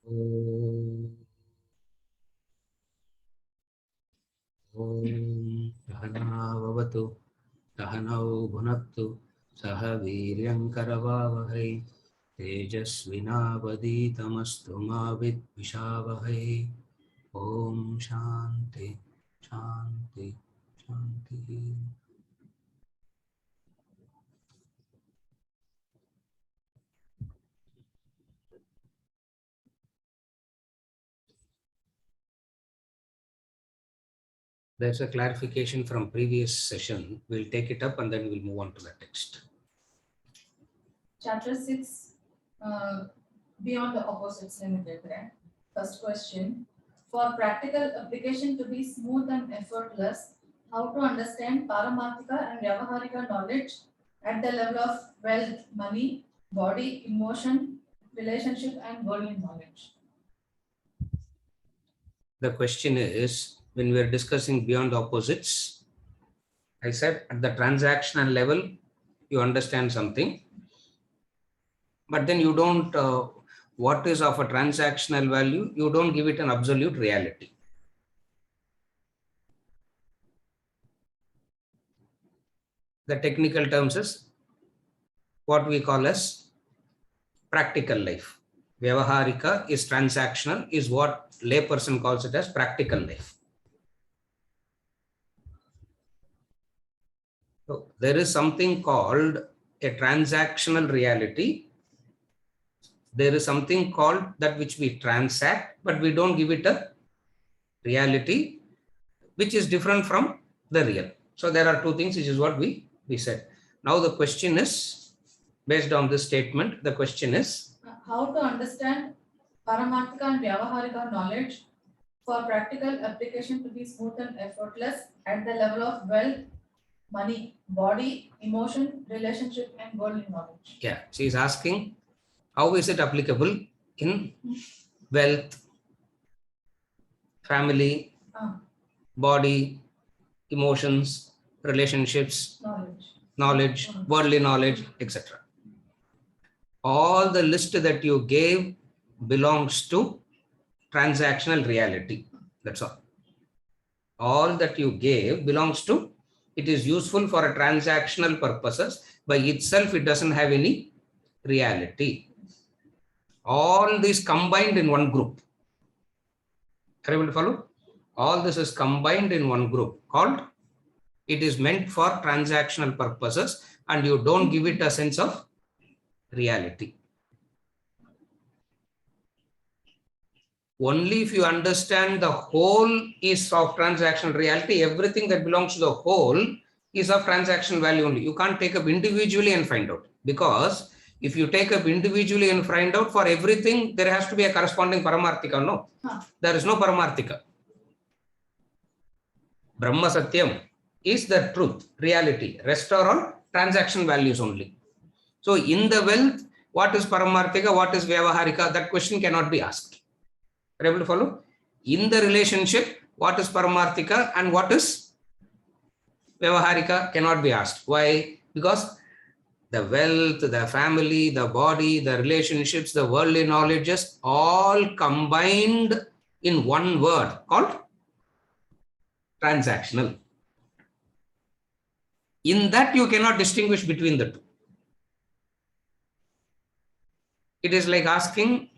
ॐ सहनाववतु सहनौ भुनक्तु सह वीर्यङ्करवावहै तेजस्विनावधीतमस्तु मा विद्विषावहै। ॐ शान्ति शान्ति शान्तिः। There's a clarification from previous session. We'll take it up and then we'll move on to the text. Chapter 6, Beyond the Opposites Limited. Right? First question. For practical application to be smooth and effortless, how to understand Paramarthika and Vyavaharika knowledge at the level of wealth, money, body, emotion, relationship, and worldly knowledge? The question is, when we are discussing beyond opposites, I said at the transactional level, you understand something, but then you don't, what is of a transactional value, you don't give it an absolute reality. The technical terms is what we call as practical life. Vyavaharika is transactional, is what layperson calls it as practical life. So there is something called a transactional reality. There is something called that which we transact, but we don't give it a reality, which is different from the real. So there are two things, which is what we said. Now the question is, based on this statement, the question is, how to understand Paramarthika and Vyavaharika knowledge for practical application to be smooth and effortless at the level of wealth, money, body, emotion, relationship, and worldly knowledge. Yeah, she is asking, how is it applicable in wealth, family, body, emotions, relationships, knowledge, worldly knowledge, etc. All the list that you gave belongs to transactional reality. That's all. All that you gave belongs to, it is useful for a transactional purposes. By itself, it doesn't have any reality. All these combined in one group. Are you able to follow? All this is combined in one group called, it is meant for transactional purposes and you don't give it a sense of reality. Only if you understand the whole is of transactional reality, everything that belongs to the whole is of transaction value only. You can't take up individually and find out, because if you take up individually and find out, for everything there has to be a corresponding Paramarthika. No, there is no Paramarthika. Brahma Satyam is the truth, reality. Rest are all transaction values only. So in the wealth, what is Paramarthika, what is Vyavaharika? That question cannot be asked. Are you able to follow? In the relationship, what is Paramarthika and what is Vyavaharika cannot be asked. Why? Because the wealth, the family, the body, the relationships, the worldly knowledges, all combined in one word called transactional. In that you cannot distinguish between the two. It is like asking,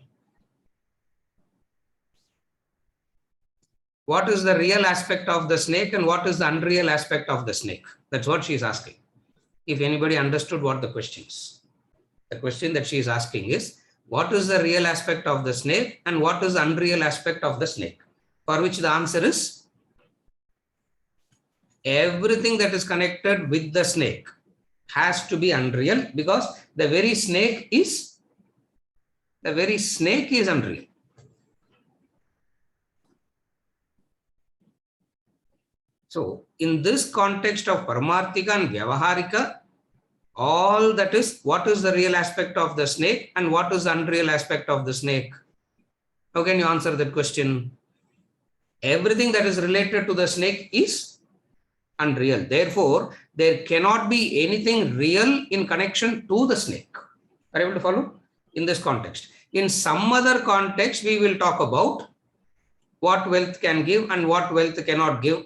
what is the real aspect of the snake and what is the unreal aspect of the snake? That's what she is asking. If anybody understood what the question is. The question that she is asking is, what is the real aspect of the snake and what is the unreal aspect of the snake? For which the answer is, everything that is connected with the snake has to be unreal, because the very snake is unreal. So in this context of Paramarthika and Vyavaharika, all that is, what is the real aspect of the snake and what is the unreal aspect of the snake? How can you answer that question? Everything that is related to the snake is unreal. Therefore, there cannot be anything real in connection to the snake. Are you able to follow? In this context, In some other context, we will talk about what wealth can give and what wealth cannot give,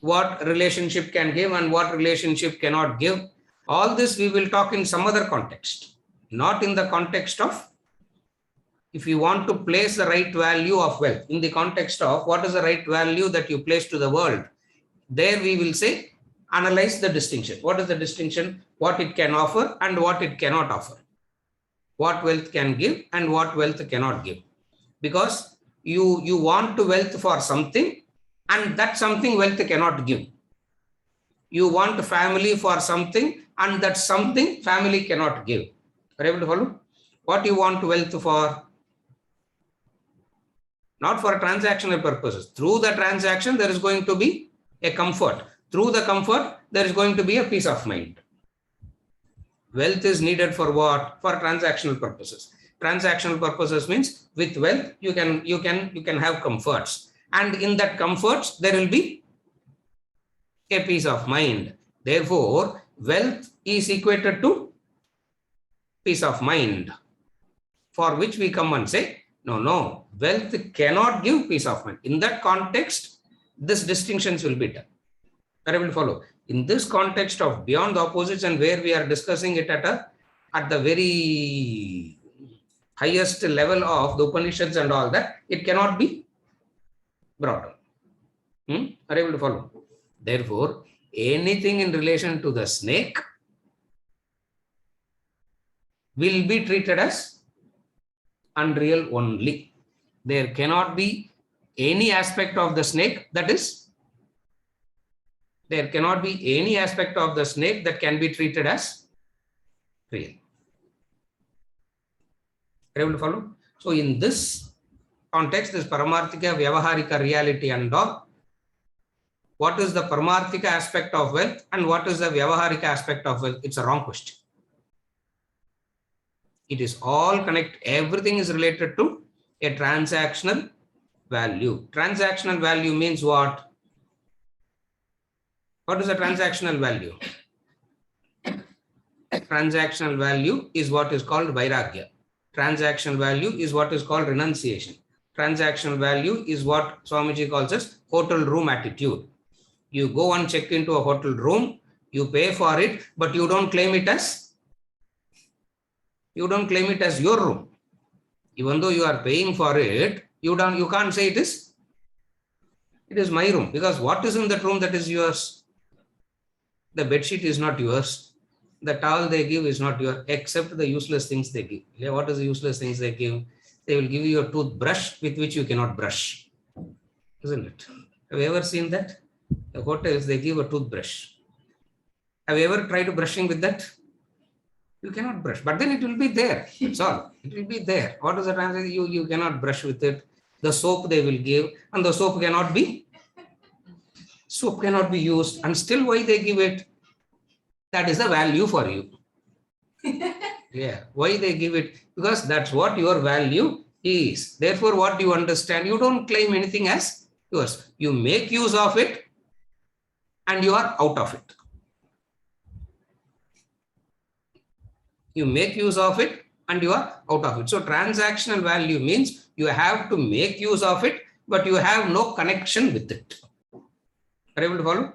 what relationship can give and what relationship cannot give. All this we will talk in some other context, not in the context of, if you want to place the right value of wealth in the context of what is the right value that you place to the world. There we will say, analyze the distinction. What is the distinction? What it can offer and what it cannot offer. What wealth can give and what wealth cannot give. Because you want to wealth for something and that something wealth cannot give. You want family for something and that something family cannot give. Are you able to follow? What you want wealth for? Not for transactional purposes. Through the transaction, there is going to be a comfort. Through the comfort, there is going to be a peace of mind. Wealth is needed for what? For transactional purposes. Transactional purposes means with wealth, you can have comforts. And in that comforts, there will be a peace of mind. Therefore, wealth is equated to peace of mind, for which we come and say, no, wealth cannot give peace of mind. In that context, this distinctions will be done. Are you able to follow? In this context of beyond the opposites and where we are discussing it at the very highest level of the Upanishads and all that, it cannot be brought down. Are you able to follow? Therefore, anything in relation to the snake will be treated as unreal only. There cannot be any aspect of the snake that can be treated as real. Are you able to follow? So in this context, this Paramarthika, Vyavaharika reality and all, what is the Paramarthika aspect of wealth and what is the Vyavaharika aspect of wealth? It's a wrong question. It is all connected. Everything is related to a transactional value. Transactional value means what? What is a transactional value? Transactional value is what is called Vairagya. Transactional value is what is called renunciation. Transactional value is what Swamiji calls as hotel room attitude. You go and check into a hotel room, you pay for it, but you don't claim it as your room. Even though you are paying for it, you can't say it is my room, because what is in that room that is yours? The bed sheet is not yours. The towel they give is not yours, except the useless things they give. Yeah, what is the useless things they give? They will give you a toothbrush with which you cannot brush. Isn't it? Have you ever seen that? The hotels, they give a toothbrush. Have you ever tried brushing with that? You cannot brush, but then it will be there. That's all. It will be there. What is the transaction? You cannot brush with it. The soap they will give, and the soap cannot be used. And still, why they give it? That is a value for you. Yeah. Why they give it? Because that's what your value is. Therefore, what you understand, you don't claim anything as yours. You make use of it, and you are out of it. You make use of it and you are out of it. So transactional value means you have to make use of it, but you have no connection with it. Are you able to follow?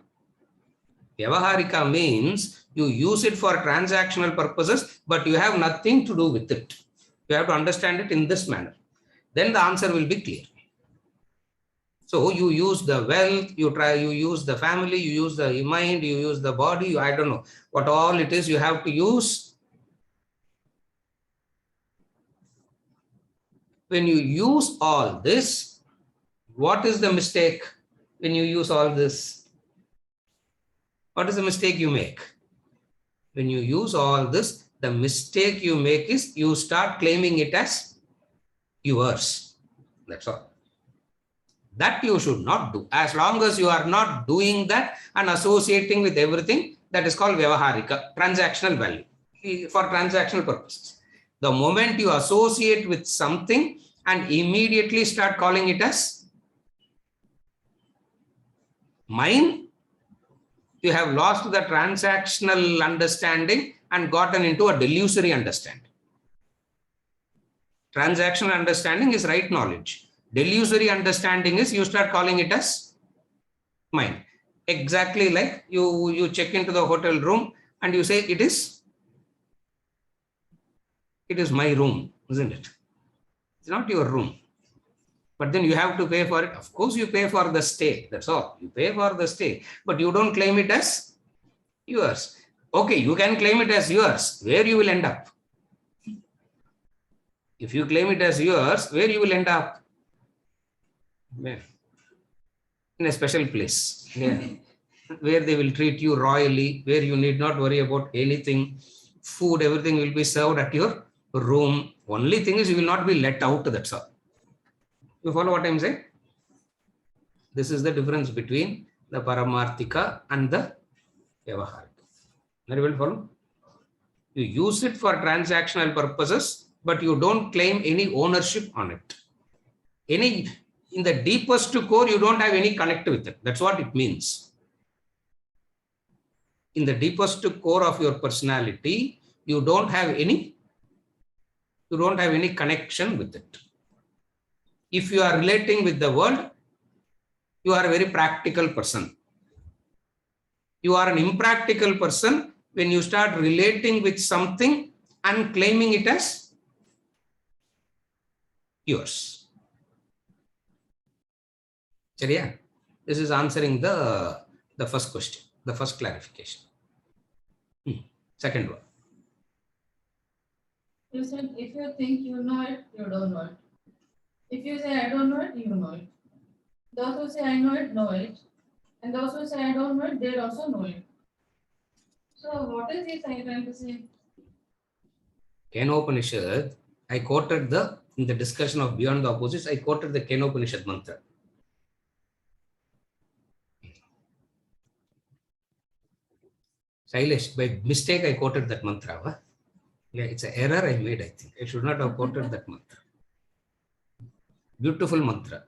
Vyavaharika means you use it for transactional purposes, but you have nothing to do with it. You have to understand it in this manner. Then the answer will be clear. So you use the wealth, you use the family, you use the mind, you use the body, I don't know what all it is you have to use. When you use all this, what is the mistake when you use all this? What is the mistake you make? When you use all this, the mistake you make is you start claiming it as yours. That's all. That you should not do. As long as you are not doing that and associating with everything, that is called Vyavaharika, transactional value, for transactional purposes. The moment you associate with something and immediately start calling it as mine, you have lost the transactional understanding and gotten into a delusory understanding. Transactional understanding is right knowledge. Delusory understanding is you start calling it as mind. Exactly like you check into the hotel room and you say it is my room, isn't it? It's not your room. But then you have to pay for it. Of course, you pay for the stay. That's all. You pay for the stay, but you don't claim it as yours. Okay, you can claim it as yours. Where you will end up? If you claim it as yours, where you will end up? Where? In a special place. Yeah. Where they will treat you royally, where you need not worry about anything. Food, everything will be served at your room. Only thing is you will not be let out. That's all. You follow what I'm saying? This is the difference between the Paramarthika and the Vyavaharika. Very well follow? You use it for transactional purposes, but you don't claim any ownership on it. In the deepest core, you don't have any connect with it. That's what it means. In the deepest core of your personality, you don't have any connection with it. If you are relating with the world, you are a very practical person. You are an impractical person when you start relating with something and claiming it as yours. Chariya? This is answering the first question, the first clarification. Second one. You said if you think you know it, you don't know it. If you say I don't know it, you know it. Those who say I know it. And those who say I don't know it, they also know it. So what is he trying to say? Kenopanishad, I quoted in the discussion of Beyond the Opposites, I quoted the Kenopanishad mantra. Shailesh, by mistake, I quoted that mantra. Huh? Yeah, it's an error I made, I think. I should not have quoted that mantra. Beautiful mantra.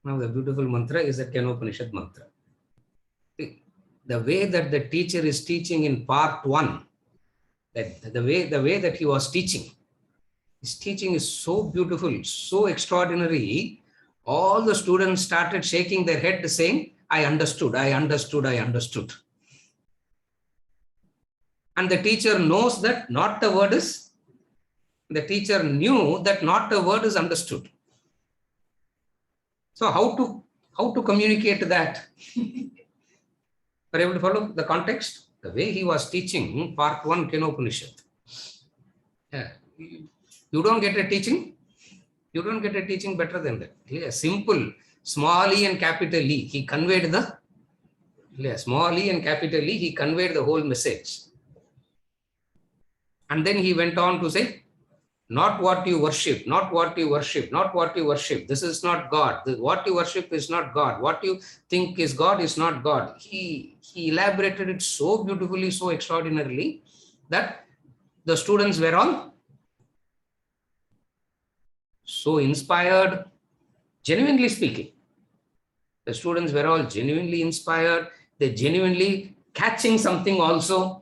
Now, the beautiful mantra is the Kenopanishad mantra. The way that the teacher is teaching in part 1, that the way that he was teaching, his teaching is so beautiful, so extraordinary. All the students started shaking their head saying, I understood, I understood, I understood. And the teacher knows that not a word is, the teacher knew that not a word is understood. So how to communicate that? Are you able to follow the context? The way he was teaching part 1 Kenopanishad. Yeah. You don't get a teaching. You don't get a teaching better than that. Yeah, simple, small e and capital E. He conveyed small e and capital E. He conveyed the whole message. And then he went on to say, not what you worship, not what you worship, not what you worship. This is not God. What you worship is not God. What you think is God is not God. He elaborated it so beautifully, so extraordinarily that the students were all so inspired, genuinely speaking. The students were all genuinely inspired. They genuinely catching something also.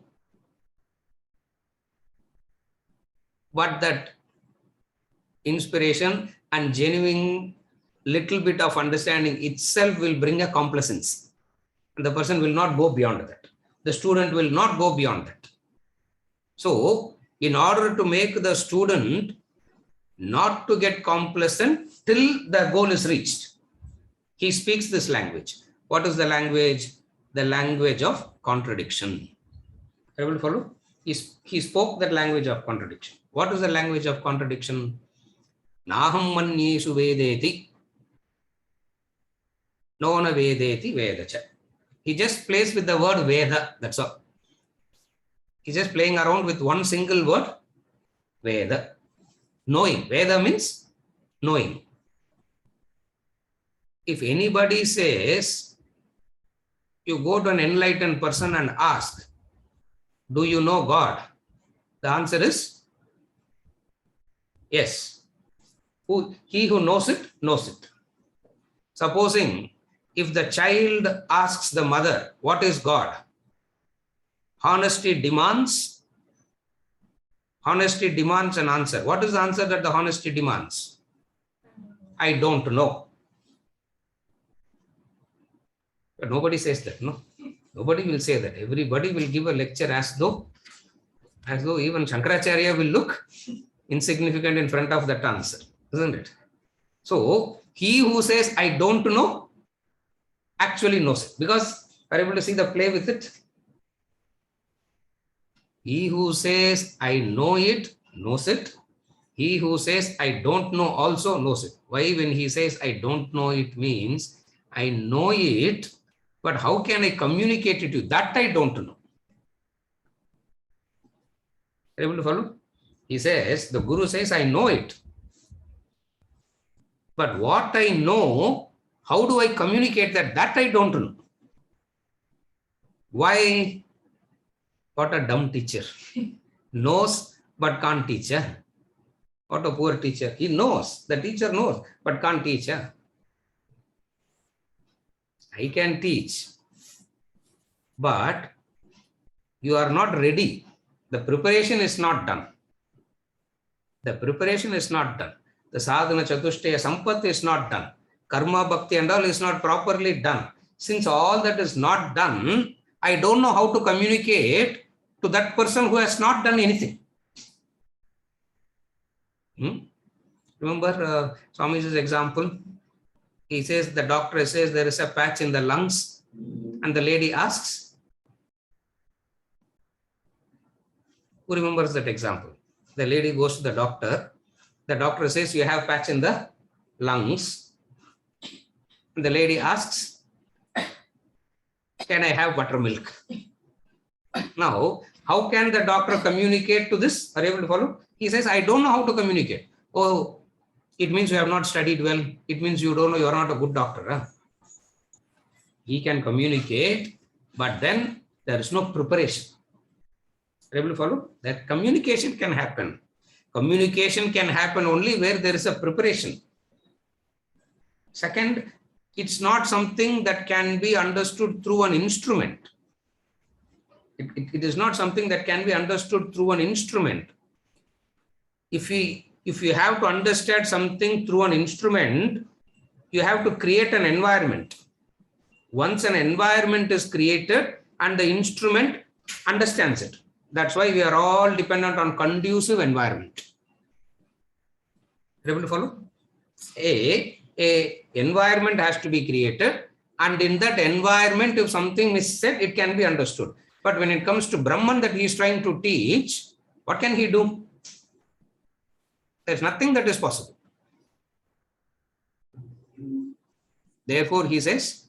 But that inspiration and genuine little bit of understanding itself will bring a complacency. And the person will not go beyond that. The student will not go beyond that. So, in order to make the student not to get complacent till the goal is reached, he speaks this language. What is the language? The language of contradiction. Are you able to follow? He spoke that language of contradiction. What is the language of contradiction? Naham manyeshu vedeti, nona vedeti vedacha. He just plays with the word Veda, that's all. He's just playing around with one single word, Veda. Knowing. Veda means knowing. If anybody says, you go to an enlightened person and ask, do you know God? The answer is yes. He who knows it, knows it. Supposing if the child asks the mother, what is God? Honesty demands Honesty demands an answer. What is the answer that the honesty demands? I don't know. But nobody says that, no? Nobody will say that. Everybody will give a lecture as though even Shankaracharya will look insignificant in front of that answer, isn't it? So he who says, I don't know, actually knows it, because are able to see the play with it. He who says, I know it, knows it. He who says, I don't know, also knows it. Why? When he says, I don't know, it means I know it, but how can I communicate it to you? That I don't know. Are you able to follow? He says, the Guru says, I know it. But what I know, how do I communicate that? That I don't know. Why? What a dumb teacher. Knows but can't teach. What a poor teacher. He knows. The teacher knows but can't teach. I can teach. But you are not ready. The preparation is not done. The preparation is not done. The sadhana chatushtaya sampat is not done. Karma bhakti and all is not properly done. Since all that is not done, I don't know how to communicate to that person who has not done anything. Remember Swamiji's example? He says, the doctor says there is a patch in the lungs, and the lady asks, who remembers that example? The lady goes to the doctor says, you have patch in the lungs. And the lady asks, can I have buttermilk? Now, how can the doctor communicate to this? Are you able to follow? He says, I don't know how to communicate. Oh, it means you have not studied well. It means you don't know, you are not a good doctor. He can communicate, but then there is no preparation. Are you able to follow? That communication can happen. Communication can happen only where there is a preparation. Second, it's not something that can be understood through an instrument. It is not something that can be understood through an instrument. If you have to understand something through an instrument, you have to create an environment. Once an environment is created and the instrument understands it. That's why we are all dependent on conducive environment. Are you able to follow? A environment has to be created, and in that environment, if something is said, it can be understood. But when it comes to Brahman that he is trying to teach, what can he do? There's nothing that is possible. Therefore, he says,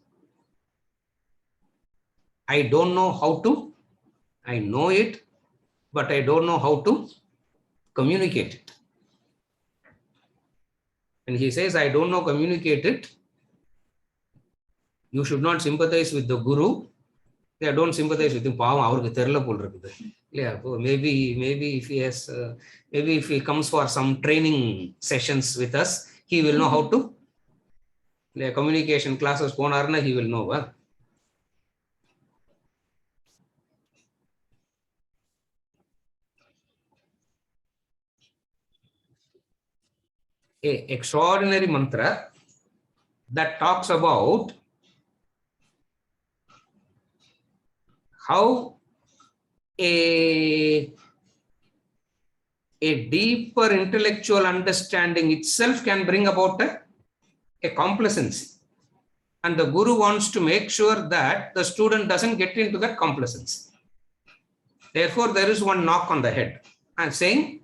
I don't know how to, I know it, but I don't know how to communicate it. And he says, I don't know communicate it. You should not sympathize with the Guru. They don't sympathize with him. Yeah, maybe if he has, maybe if he comes for some training sessions with us, he will know how to. Communication classes, he will know. A extraordinary mantra that talks about how a deeper intellectual understanding itself can bring about a complacency. And the Guru wants to make sure that the student doesn't get into that complacency. Therefore, there is one knock on the head and saying,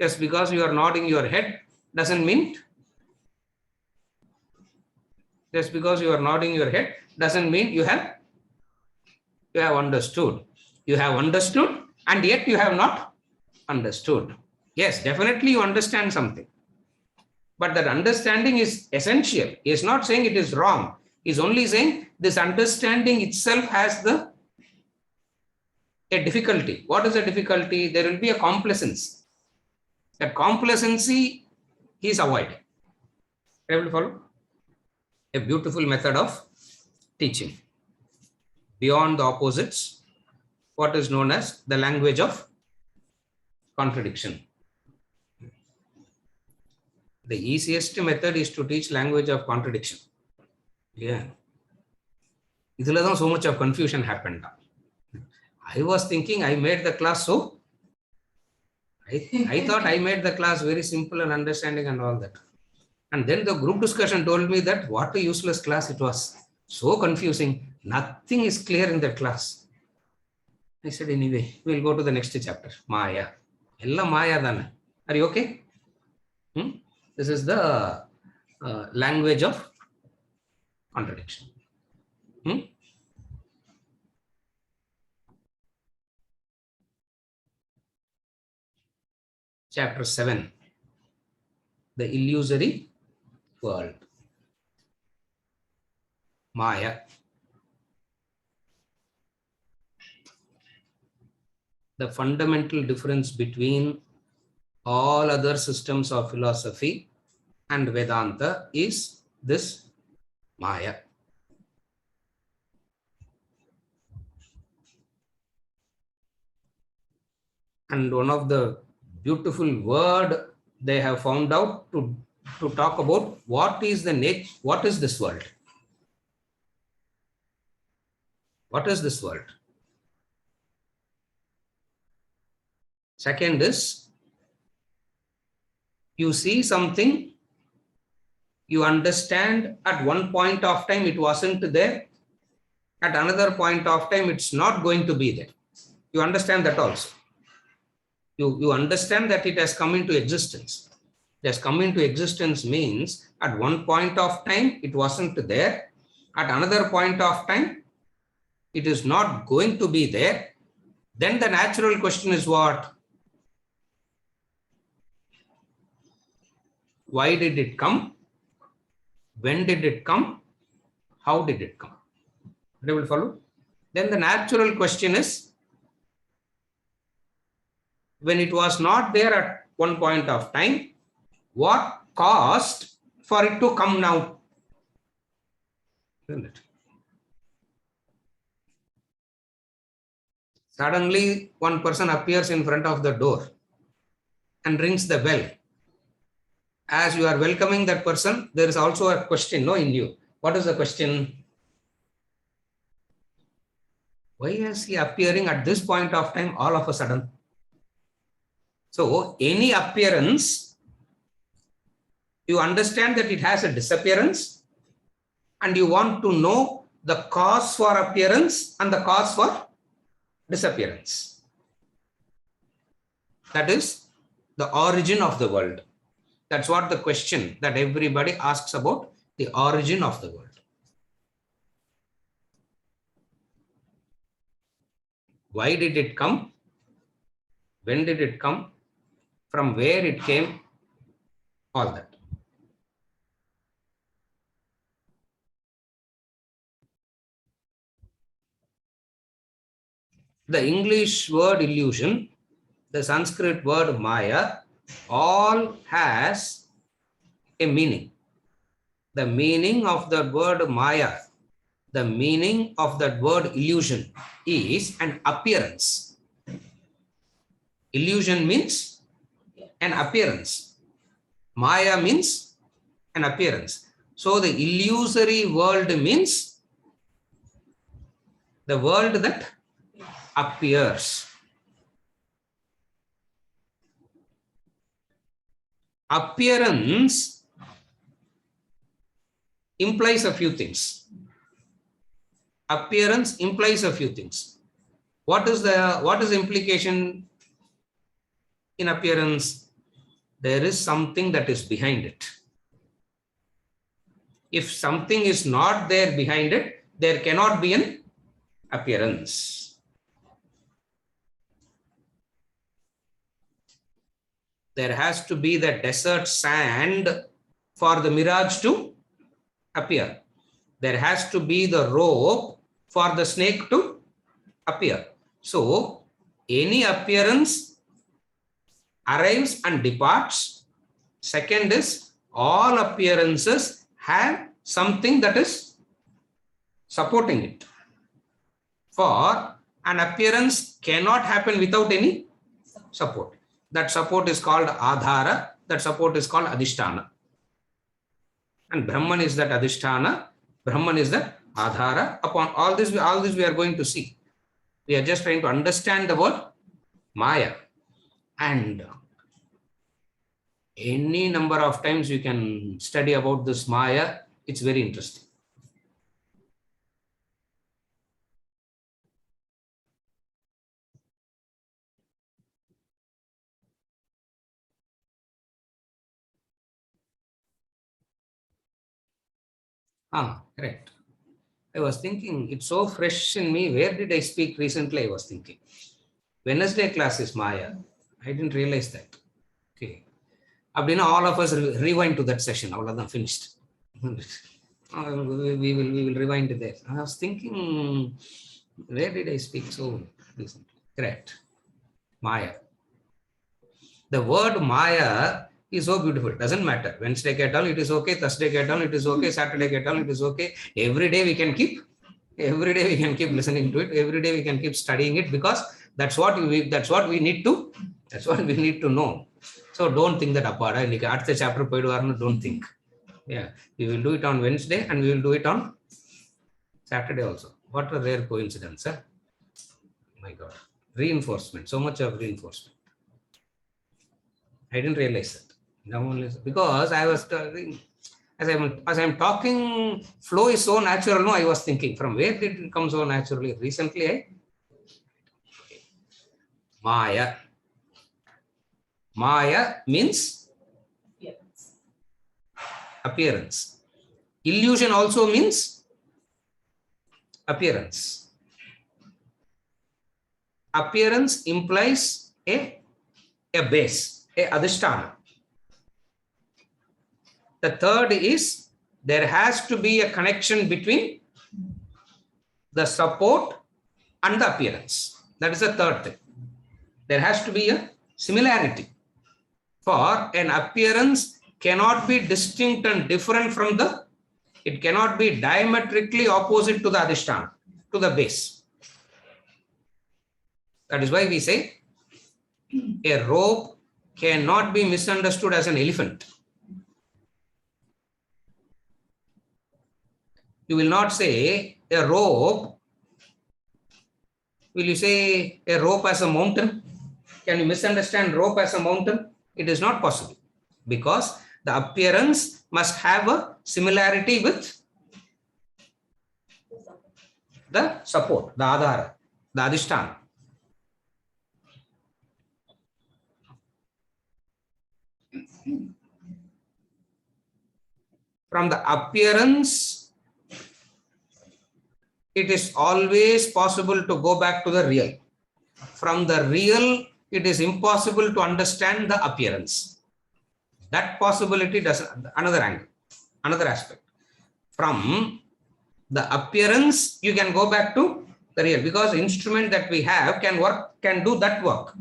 just because you are nodding your head doesn't mean, just because you are nodding your head doesn't mean you have understood. You have understood and yet you have not understood. Yes, definitely you understand something. But that understanding is essential. He is not saying it is wrong. He is only saying this understanding itself has a difficulty. What is the difficulty? There will be a complacency. That complacency he is avoiding. Able to follow? A beautiful method of teaching. Beyond the opposites, what is known as the language of contradiction. The easiest method is to teach language of contradiction. Yeah. So much of confusion happened. I was thinking I made the class so. I thought I made the class very simple and understanding and all that. And then the group discussion told me that what a useless class it was. So confusing. Nothing is clear in that class. I said, anyway, we'll go to the next chapter. Maya. Ella Maya dana. Are you okay? This is the language of contradiction. Chapter 7. The illusory world. Maya. The fundamental difference between all other systems of philosophy and Vedanta is this Maya. And one of the beautiful word they have found out to talk about what is the nature, what is this world? What is this world? Second is, you see something, you understand at one point of time it wasn't there, at another point of time it's not going to be there. You understand that also. You understand that it has come into existence. It has come into existence means at one point of time it wasn't there, at another point of time it is not going to be there. Then the natural question is what? Why did it come? When did it come? How did it come? They will follow. Then the natural question is, when it was not there at one point of time, what caused for it to come now? Isn't it? Suddenly, one person appears in front of the door and rings the bell. As you are welcoming that person, there is also a question in you. What is the question? Why is he appearing at this point of time all of a sudden? So, any appearance, you understand that it has a disappearance and you want to know the cause for appearance and the cause for disappearance. That is the origin of the world. That's what the question that everybody asks about, the origin of the world. Why did it come? When did it come? From where it came? All that. The English word illusion, the Sanskrit word Maya, all has a meaning. The meaning of the word Maya, the meaning of that word illusion is an appearance. Illusion means an appearance. Maya means an appearance. So the illusory world means the world that appears. Appearance implies a few things. Appearance implies a few things. What is the implication in appearance? There is something that is behind it. If something is not there behind it, there cannot be an appearance. There has to be the desert sand for the mirage to appear. There has to be the rope for the snake to appear. So, any appearance arrives and departs. Second is, all appearances have something that is supporting it. For An appearance cannot happen without any support. That support is called adhara. That support is called adhisthana. And Brahman is that adhisthana. Brahman is that adhara. Upon all this we are going to see. We are just trying to understand the word Maya. And any number of times you can study about this Maya. It's very interesting. Correct. I was thinking, it's so fresh in me. Where did I speak recently? I was thinking. Wednesday class is Maya. I didn't realize that. Okay. Abdina, all of us rewind to that session. All of them finished. We will rewind there. I was thinking, where did I speak so recently? Correct. Maya. The word Maya is so beautiful. It doesn't matter. Wednesday get all, it is okay. Thursday get all, it is okay. Saturday get all, it is okay. Every day we can keep listening to it. Every day we can keep studying it, because that's what we need to know. So don't think that apart the chapter don't think. Yeah, we will do it on Wednesday and we will do it on Saturday also. What a rare coincidence, huh? My God. Reinforcement. So much of reinforcement. I didn't realize that. Now only because I was as I'm talking, flow is so natural. No, I was thinking, from where did it come so naturally? Recently, Maya. Maya means appearance. Illusion also means appearance. Appearance implies a base, a adhisthana. The third is, there has to be a connection between the support and the appearance. That is the third thing. There has to be a similarity. For an appearance cannot be distinct and different from it cannot be diametrically opposite to the adhisthana, to the base. That is why we say a rope cannot be misunderstood as an elephant. You will not say a rope. Will you say a rope as a mountain? Can you misunderstand rope as a mountain? It is not possible, because the appearance must have a similarity with the support, the adhara, the adhisthana. From the appearance, it is always possible to go back to the real. From the real, it is impossible to understand the appearance. That possibility does another angle, another aspect. From the appearance, you can go back to the real, because the instrument that we have can do that work.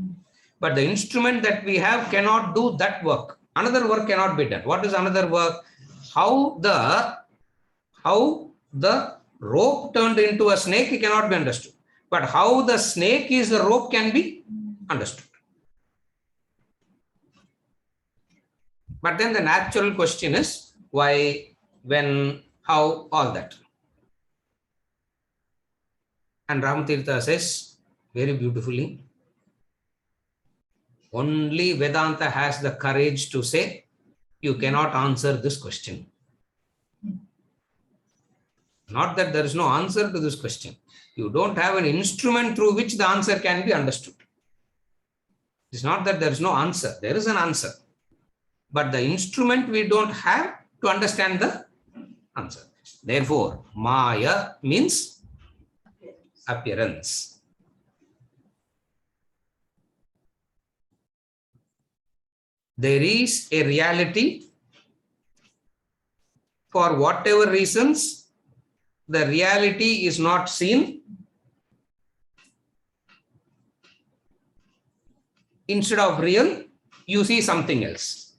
But the instrument that we have cannot do that work. Another work cannot be done. What is another work? How the rope turned into a snake cannot be understood. But how the snake is the rope can be understood. But then the natural question is, why, when, how, all that. And Ramatirtha says very beautifully, only Vedanta has the courage to say, you cannot answer this question. Not that there is no answer to this question. You don't have an instrument through which the answer can be understood. It's not that there is no answer. There is an answer. But the instrument we don't have to understand the answer. Therefore, Maya means appearance. There is a reality. For whatever reasons, the reality is not seen. Instead of real, you see something else.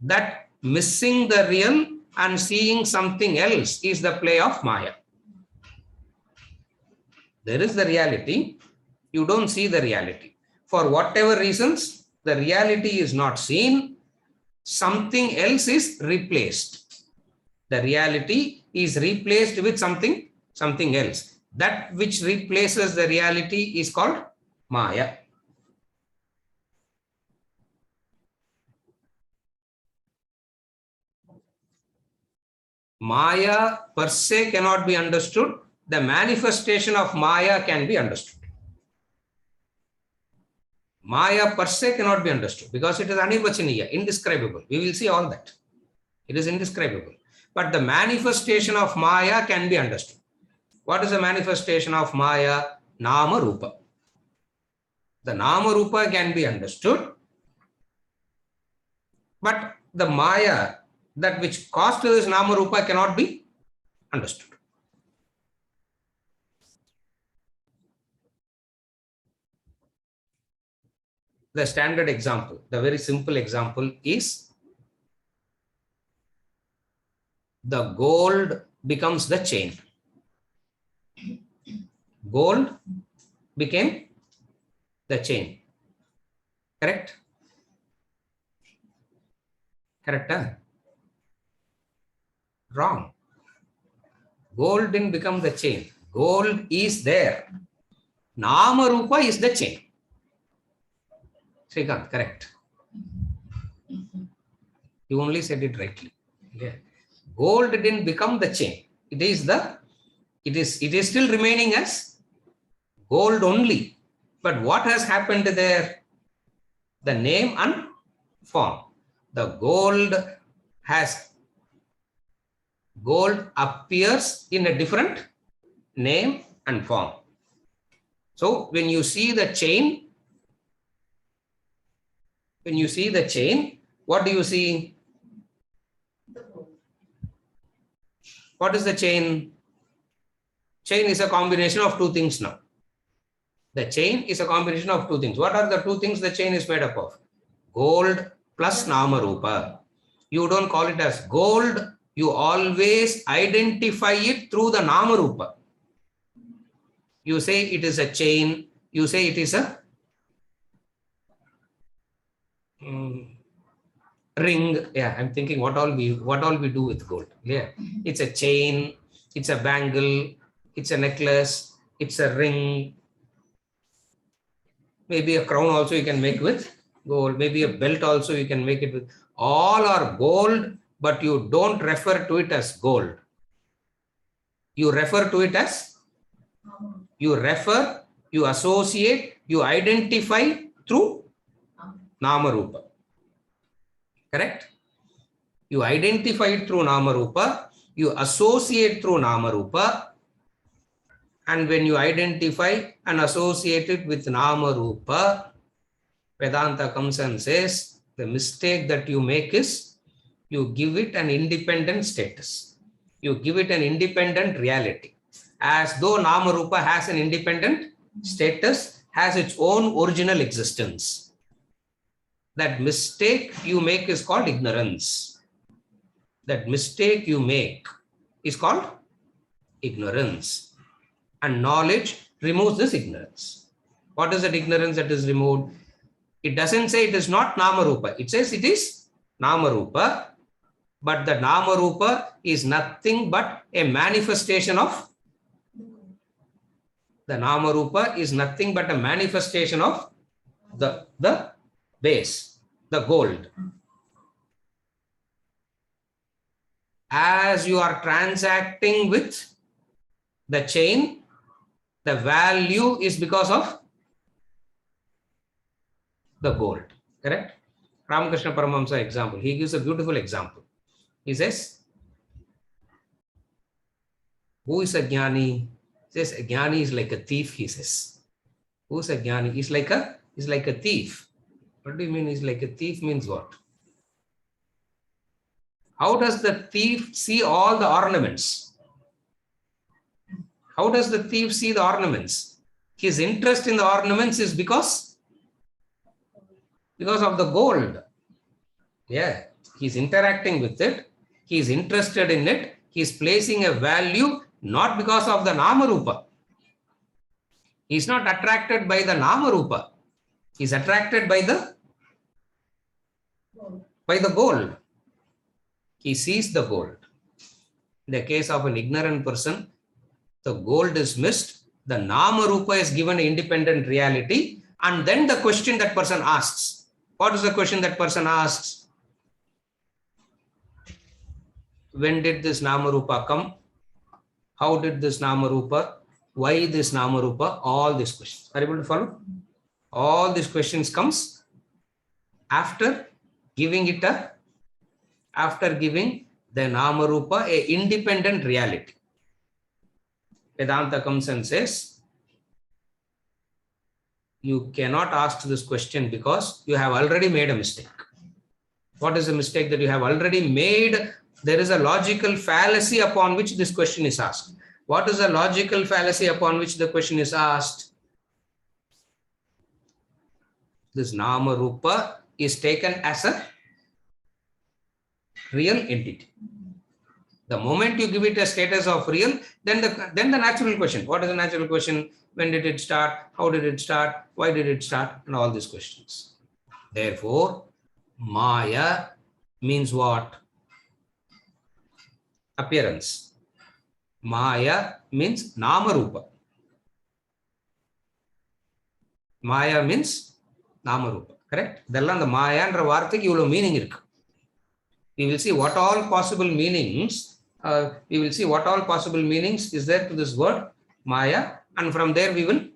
That missing the real and seeing something else is the play of Maya. There is the reality. You don't see the reality. For whatever reasons, the reality is not seen. Something else is replaced. The reality is replaced with something else. That which replaces the reality is called Maya. Maya per se cannot be understood. The manifestation of Maya can be understood. Maya per se cannot be understood because it is anirvachaniya, indescribable. We will see all that. It is indescribable. But the manifestation of Maya can be understood. What is the manifestation of Maya? Nama Rupa. The Nama Rupa can be understood. But the Maya, that which caused this Nama Rupa, cannot be understood. The standard example, the very simple example is the gold becomes the chain. Gold became the chain. Correct? Correct? Huh? Wrong. Gold didn't become the chain. Gold is there. Nama Rupa is the chain. Srikanth, correct. You only said it rightly. Yeah. Gold didn't become the chain. It is still remaining as gold only. But what has happened there? The name and form. The gold appears in a different name and form. So when you see the chain, what do you see? What is the chain? Chain is a combination of two things now. The chain is a combination of two things. What are the two things the chain is made up of? Gold plus Nama Rupa. You don't call it as gold. You always identify it through the Nama Rupa. You say it is a chain. You say it is a ring. Yeah, I'm thinking what all we do with gold. Yeah, it's a chain, it's a bangle, it's a necklace, it's a ring. Maybe a crown also you can make with gold. Maybe a belt also you can make it with. All are gold, but you don't refer to it as gold. You refer to it as, you associate, you identify through Nama Rupa. Correct? You identify it through Nama Rupa, you associate through Nama Rupa, and when you identify and associate it with Nama Rupa, Vedanta comes and says, the mistake that you make is, you give it an independent status. You give it an independent reality. As though Nama Rupa has an independent status, has its own original existence. That mistake you make is called ignorance. That mistake you make is called ignorance. And knowledge removes this ignorance. What is that ignorance that is removed? It doesn't say it is not Nama Rupa. It says it is Nama Rupa. But the Nama Rupa is nothing but a manifestation of, the Nama Rupa is nothing but a manifestation of the base, the gold. As you are transacting with the chain, the value is because of the gold. Correct? Ramakrishna Paramahamsa example. He gives a beautiful example. He says, who is a jnani? He says, a jnani is like a thief, he says. Who is a jnani? He's like a thief. What do you mean he's like a thief means what? How does the thief see all the ornaments? How does the thief see the ornaments? His interest in the ornaments is because of the gold. Yeah, he's interacting with it. He's interested in it. He's placing a value not because of the Nama Rupa. He's not attracted by the Nama Rupa. He's attracted by the gold. He sees the gold. In the case of an ignorant person, the gold is missed. The Nama Rupa is given independent reality. And then the question that person asks. What is the question that person asks? When did this Nama Rupa come? How did this Nama Rupa? Why this Nama Rupa? All these questions. Are you able to follow? All these questions comes after giving the Nama Rupa a independent reality. Vedanta comes and says, you cannot ask this question because you have already made a mistake. What is the mistake that you have already made? There is a logical fallacy upon which this question is asked. What is the logical fallacy upon which the question is asked? This Nama Rupa is taken as a real entity. The moment you give it a status of real, then the natural question. What is the natural question? When did it start? How did it start? Why did it start? And all these questions. Therefore, Maya means what? Appearance. Maya means Nama Rupa. Maya means Nama Rupa. Correct? Dellan the Maya and Varthik you will meaning. We will see what all possible meanings. Is there to this word Maya, and from there we will.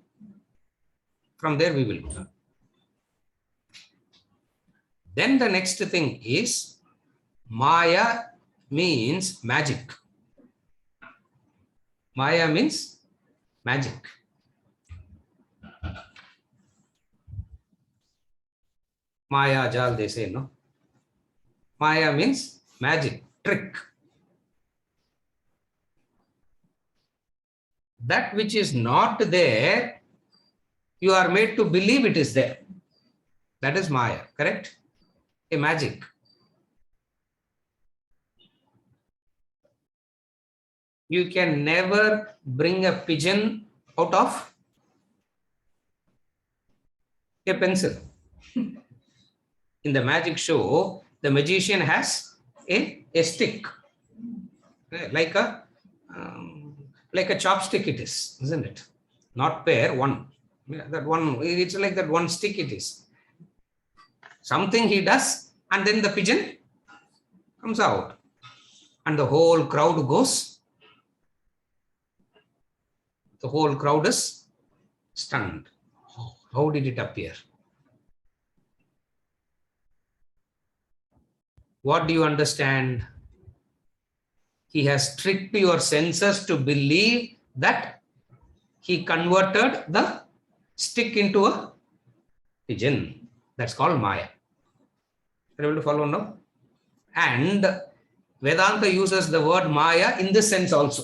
Then the next thing is Maya means magic. Maya means magic. Maya Jal, they say, no? Maya means magic, trick. That which is not there, you are made to believe it is there. That is Maya, correct? A magic. You can never bring a pigeon out of a pencil. In the magic show, the magician has a stick, like a chopstick it is, isn't it? Not pair, one. That one, it's like that one stick it is. Something he does, and then the pigeon comes out. And the whole crowd goes. The whole crowd is stunned. How did it appear? What do you understand? He has tricked your senses to believe that he converted the stick into a pigeon. That's called Maya. Are you able to follow now? And Vedanta uses the word Maya in this sense also.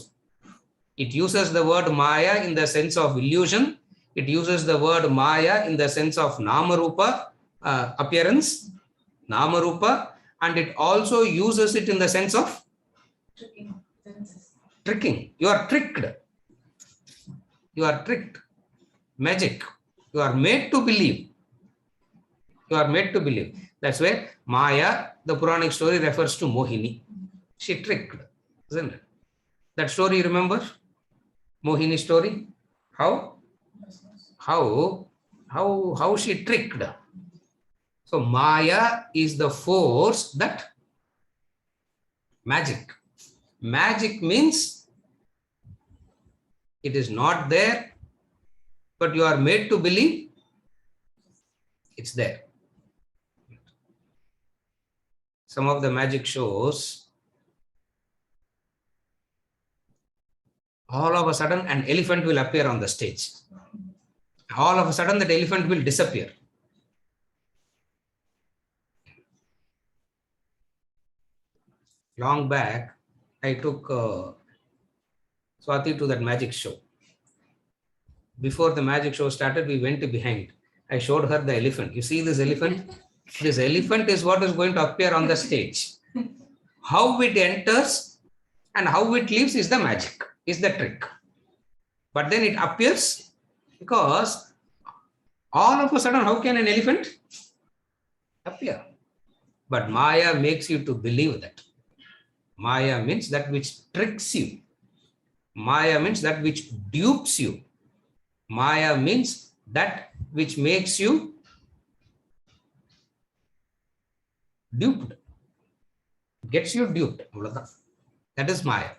It uses the word Maya in the sense of illusion. It uses the word Maya in the sense of Namarupa, appearance, Namarupa, and it also uses it in the sense of tricking. You are tricked. You are tricked. Magic. You are made to believe. You are made to believe. That's where Maya, the Puranic story, refers to Mohini. She tricked, isn't it? That story, you remember? Mohini story? How she tricked. So Maya is the force that magic. Magic means it is not there, but you are made to believe it's there. Some of the magic shows, all of a sudden an elephant will appear on the stage. All of a sudden that elephant will disappear. Long back, I took Swati to that magic show. Before the magic show started, we went behind. I showed her the elephant. You see this elephant? This elephant is what is going to appear on the stage. How it enters and how it leaves is the magic, is the trick. But then it appears Because all of a sudden, how can an elephant appear? But Maya makes you to believe that. Maya means that which tricks you. Maya means that which dupes you. Maya means that which makes you duped. Gets you duped. That is Maya.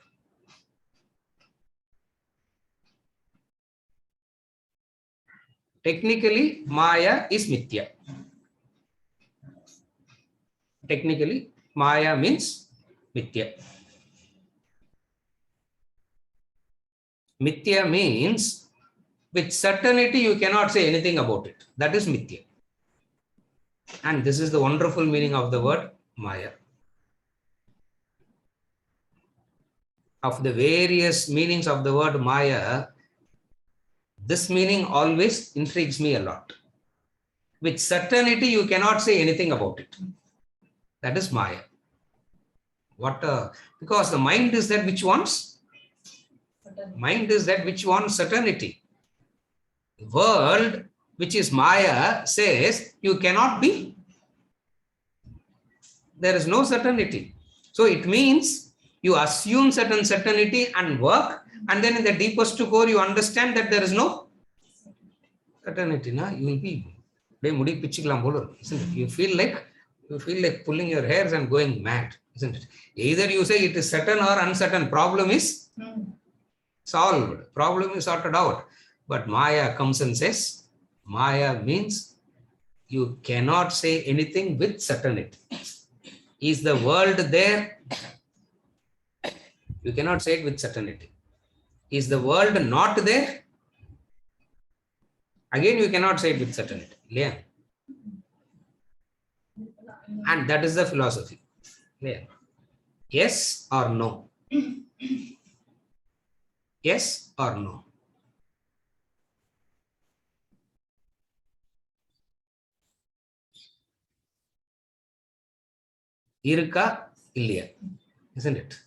Technically, Maya is Mithya. Technically, Maya means Mithya. Mithya means with certainty you cannot say anything about it. That is Mithya. And this is the wonderful meaning of the word Maya. Of the various meanings of the word Maya, this meaning always intrigues me a lot. With certainty you cannot say anything about it. That is Maya. Because the mind is that which wants? Mind is that which wants certainty. World, which is Maya, says you cannot be. There is no certainty. So it means you assume certain certainty and work, and then in the deepest core you understand that there is no certainty. You will be, isn't it? You feel like pulling your hairs and going mad, isn't it? Either you say it is certain or uncertain. Problem is solved. Problem is sorted out. But Maya comes and says, Maya means you cannot say anything with certainty. Is the world there? You cannot say it with certainty. Is the world not there? Again, you cannot say it with certainty. Yeah. And that is the philosophy. Yeah. Yes or no? Yes or no? Irka illiya, isn't it?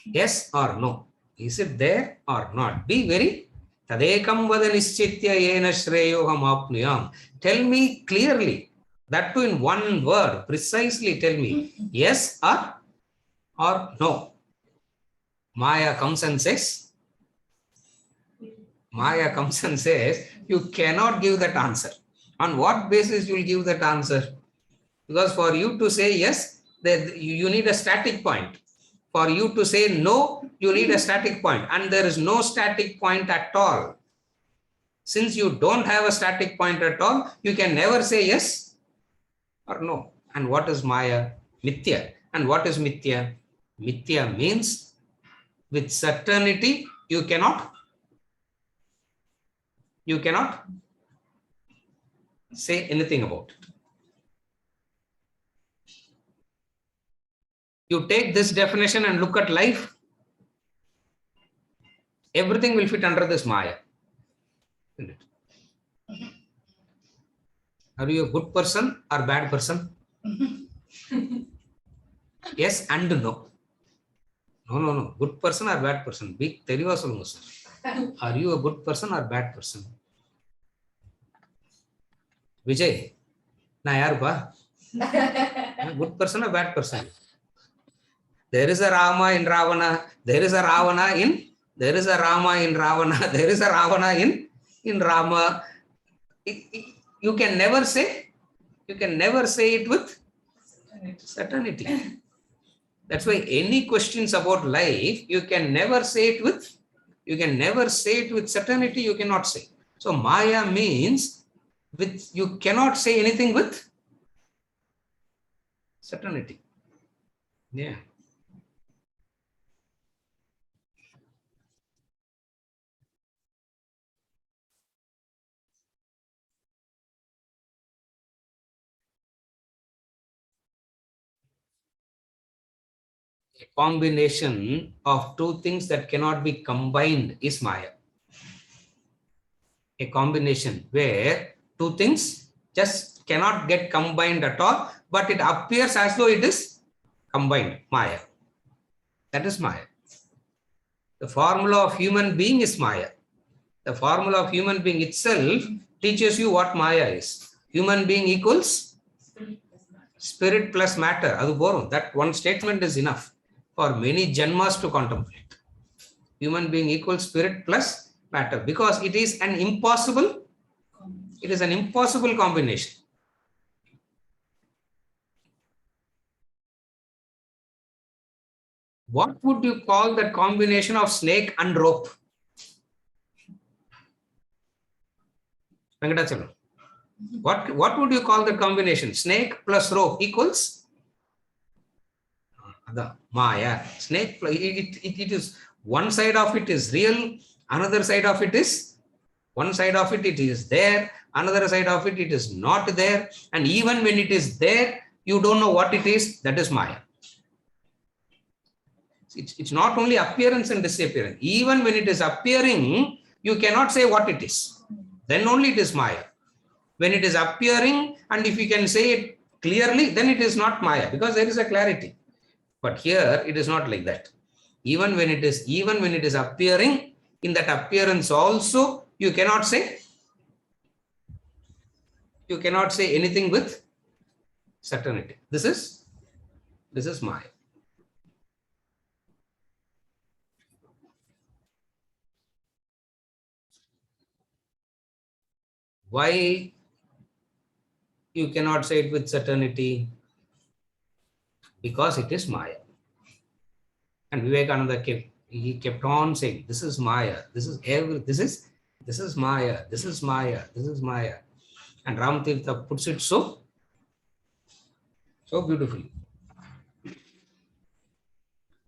Yes or no? Is it there or not? Be very tadekam vada nischitya yena shreyoham apnuyam. Tell me clearly, that too in one word, precisely tell me, yes or no. Maya comes and says, you cannot give that answer. On what basis you will give that answer? Because for you to say yes, you need a static point. For you to say no, you need a static point. And there is no static point at all. Since you don't have a static point at all, you can never say yes or no. And what is Maya? Mithya. And what is Mithya? Mithya means with certainty you cannot say anything about it. You take this definition and look at life, everything will fit under this Maya. Isn't it? Are you a good person or bad person? Yes and no. No. Good person or bad person? Big Telugu solunga sir. Are you a good person or bad person? Vijay, na yaru ba? Good person or bad person? There is a Rama in Ravana. There is a Ravana in Ravana. There is a Ravana in Rama. You can never say it with certainty. That's why any questions about life, you can never say it with certainty. You cannot say. So Maya means you cannot say anything with certainty. Yeah. A combination of two things that cannot be combined is Maya. A combination where two things just cannot get combined at all, but it appears as though it is combined. Maya. That is Maya. The formula of human being is Maya. The formula of human being itself teaches you what Maya is. Human being equals spirit plus matter. That one statement is enough for many janmas to contemplate. Human being equals spirit plus matter, because it is an impossible combination. What would you call that combination of snake and rope? Venkatachalam. What would you call the combination? Snake plus rope equals Maya. Snake, it is one side of it is real, another side of it is, one side of it is there, another side of it is not there, and even when it is there, you don't know what it is. That is Maya. It's not only appearance and disappearance. Even when it is appearing, you cannot say what it is. Then only it is Maya. When it is appearing, and if you can say it clearly, then it is not Maya, because there is a clarity. But here it is not like that. Even when it is appearing, in that appearance also, you cannot say anything with certainty. This is Maya. Why you cannot say it with certainty? Because it is Maya. And Vivekananda kept on saying, this is Maya, this is Maya, this is Maya, this is Maya. And Ramatirtha puts it so beautifully.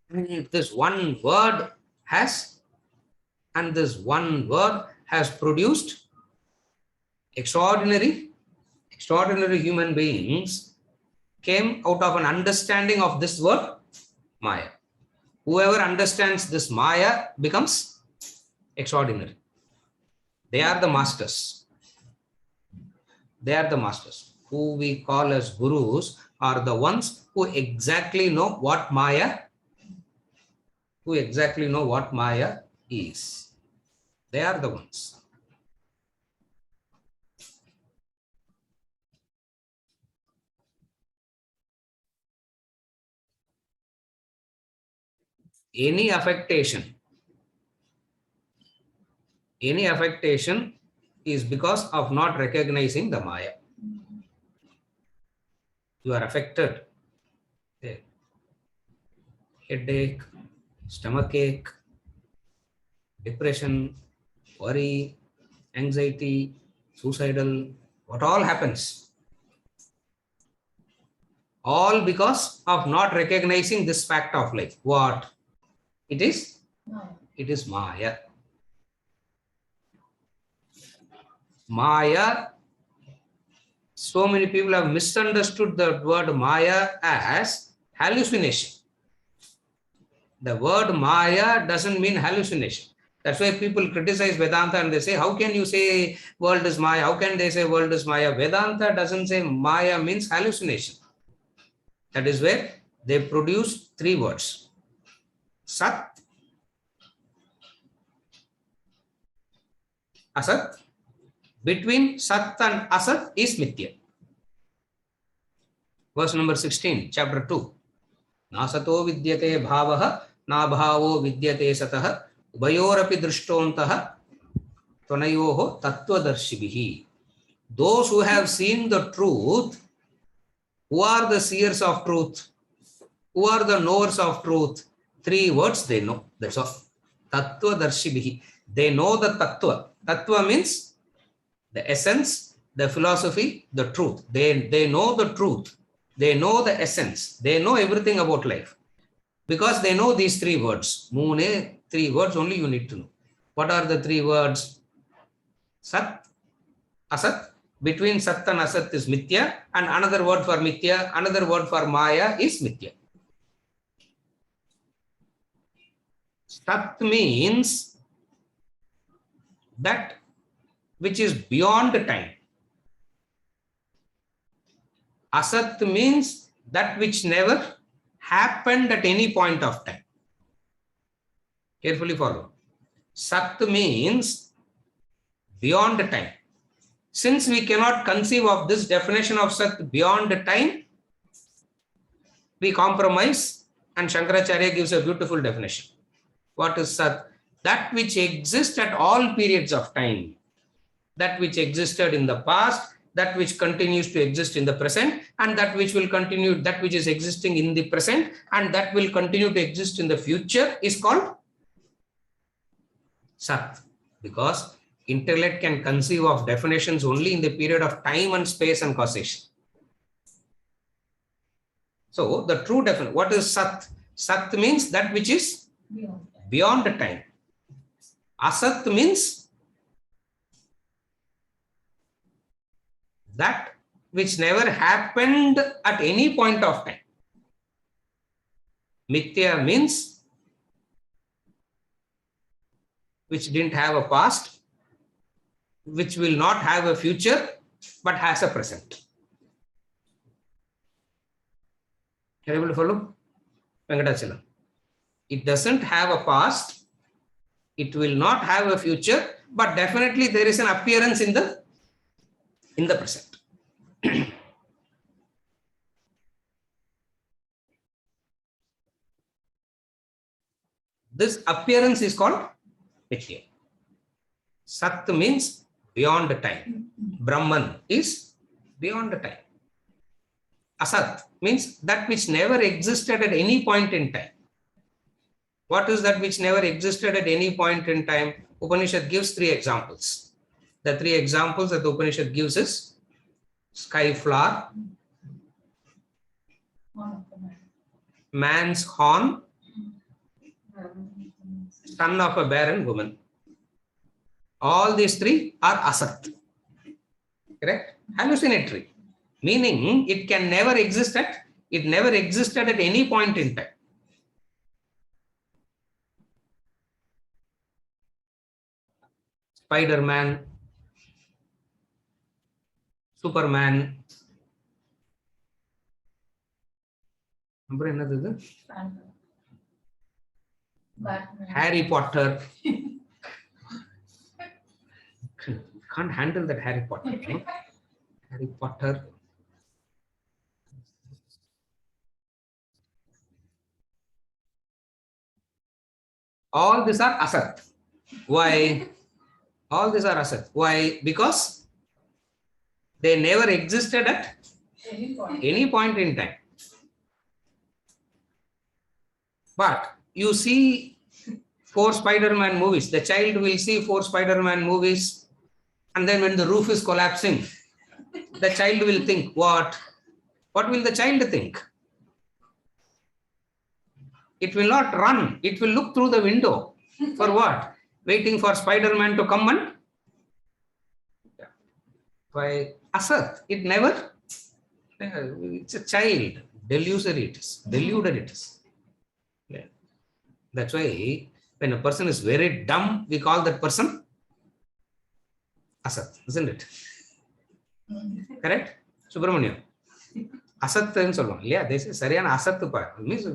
And this one word has produced extraordinary human beings, came out of an understanding of this word Maya. Whoever understands this Maya becomes extraordinary. They are the masters. Who we call as gurus are the ones who exactly know what Maya is. They are the ones. Any affectation is because of not recognizing the Maya. You are affected. Headache, stomachache, depression, worry, anxiety, suicidal, what all happens? All because of not recognizing this fact of life. What? It is Maya. Maya, so many people have misunderstood the word Maya as hallucination. The word Maya doesn't mean hallucination. That's why people criticize Vedanta and they say, how can you say world is Maya? How can they say world is Maya? Vedanta doesn't say Maya means hallucination. That is where they produce three words. Sat, Asat. Between Sat and Asat is Mithya. Verse number 16, chapter 2. Nasato vidyate bhavaha, na bhavo vidyate satah, ubayorapi drishtontaha, tvanayoho tattvadarshibhihi. Those who have seen the truth, who are the seers of truth? Who are the knowers of truth? Three words they know. That's all. Tattvadarshibhihi. They know the tattva. Tattva means the essence, the philosophy, the truth. They know the truth. They know the essence. They know everything about life. Because they know these three words. Mune, three words only you need to know. What are the three words? Sat, Asat. Between Sat and Asat is Mithya. And another word for Mithya, another word for Maya is Mithya. Sat means that which is beyond time. Asat means that which never happened at any point of time. Carefully follow. Sat means beyond time. Since we cannot conceive of this definition of Sat beyond time, we compromise, and Shankaracharya gives a beautiful definition. What is Sat? That which exists at all periods of time, that which existed in the past, that which continues to exist in the present, and that which will continue, that which is existing in the present and that will continue to exist in the future is called Sat. Because intellect can conceive of definitions only in the period of time and space and causation. So the true definition, what is Sat? Sat means that which is beyond time. Asat means that which never happened at any point of time. Mithya means which didn't have a past, which will not have a future, but has a present. Are you able to follow? Venkatachalam. It doesn't have a past, it will not have a future, but definitely there is an appearance in the present. This appearance is called Mithya. Sat means beyond time. Brahman is beyond time. Asat means that which never existed at any point in time. What is that which never existed at any point in time? Upanishad gives 3 examples. The 3 examples that the Upanishad gives is sky flower, man's horn, son of a barren woman. All these 3 are asat. Correct? Hallucinatory. Meaning it can never exist at, it never existed at any point in time. Spider-Man, Superman, Harry Potter. Can't handle that Harry Potter. No? Harry Potter. All these are asat. Why? All these are asat. Why? Because they never existed at any point in time. But you see 4 Spider-Man movies. The child will see 4 Spider-Man movies, and then when the roof is collapsing, the child will think, what? What will the child think? It will not run. It will look through the window. For what? Waiting for Spider-Man to come and... By asat, it never... It's a child. Delusory it is. Deluded it is. Yeah. That's why when a person is very dumb, we call that person asat, isn't it? Correct? Subramaniam. Asat and so on. Yeah, this is Saryan asat. Means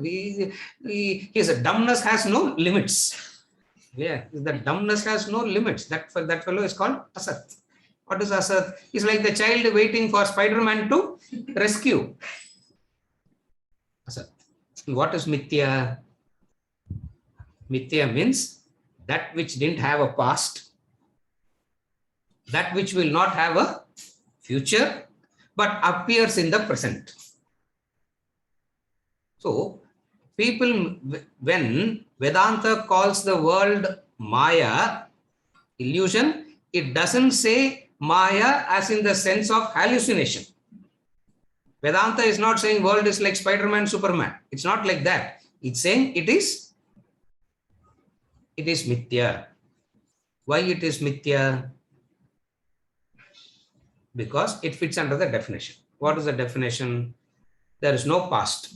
his dumbness has no limits. Yeah, the dumbness has no limits. That fellow is called asat. What is asat? It's like the child waiting for Spider-Man to rescue. Asat. What is Mithya? Mithya means that which didn't have a past, that which will not have a future, but appears in the present. So, people, when Vedanta calls the world Maya, illusion, it doesn't say Maya as in the sense of hallucination. Vedanta is not saying world is like Spider-Man, Superman. It's not like that. It's saying it is Mithya. Why it is Mithya? Because it fits under the definition. What is the definition? There is no past.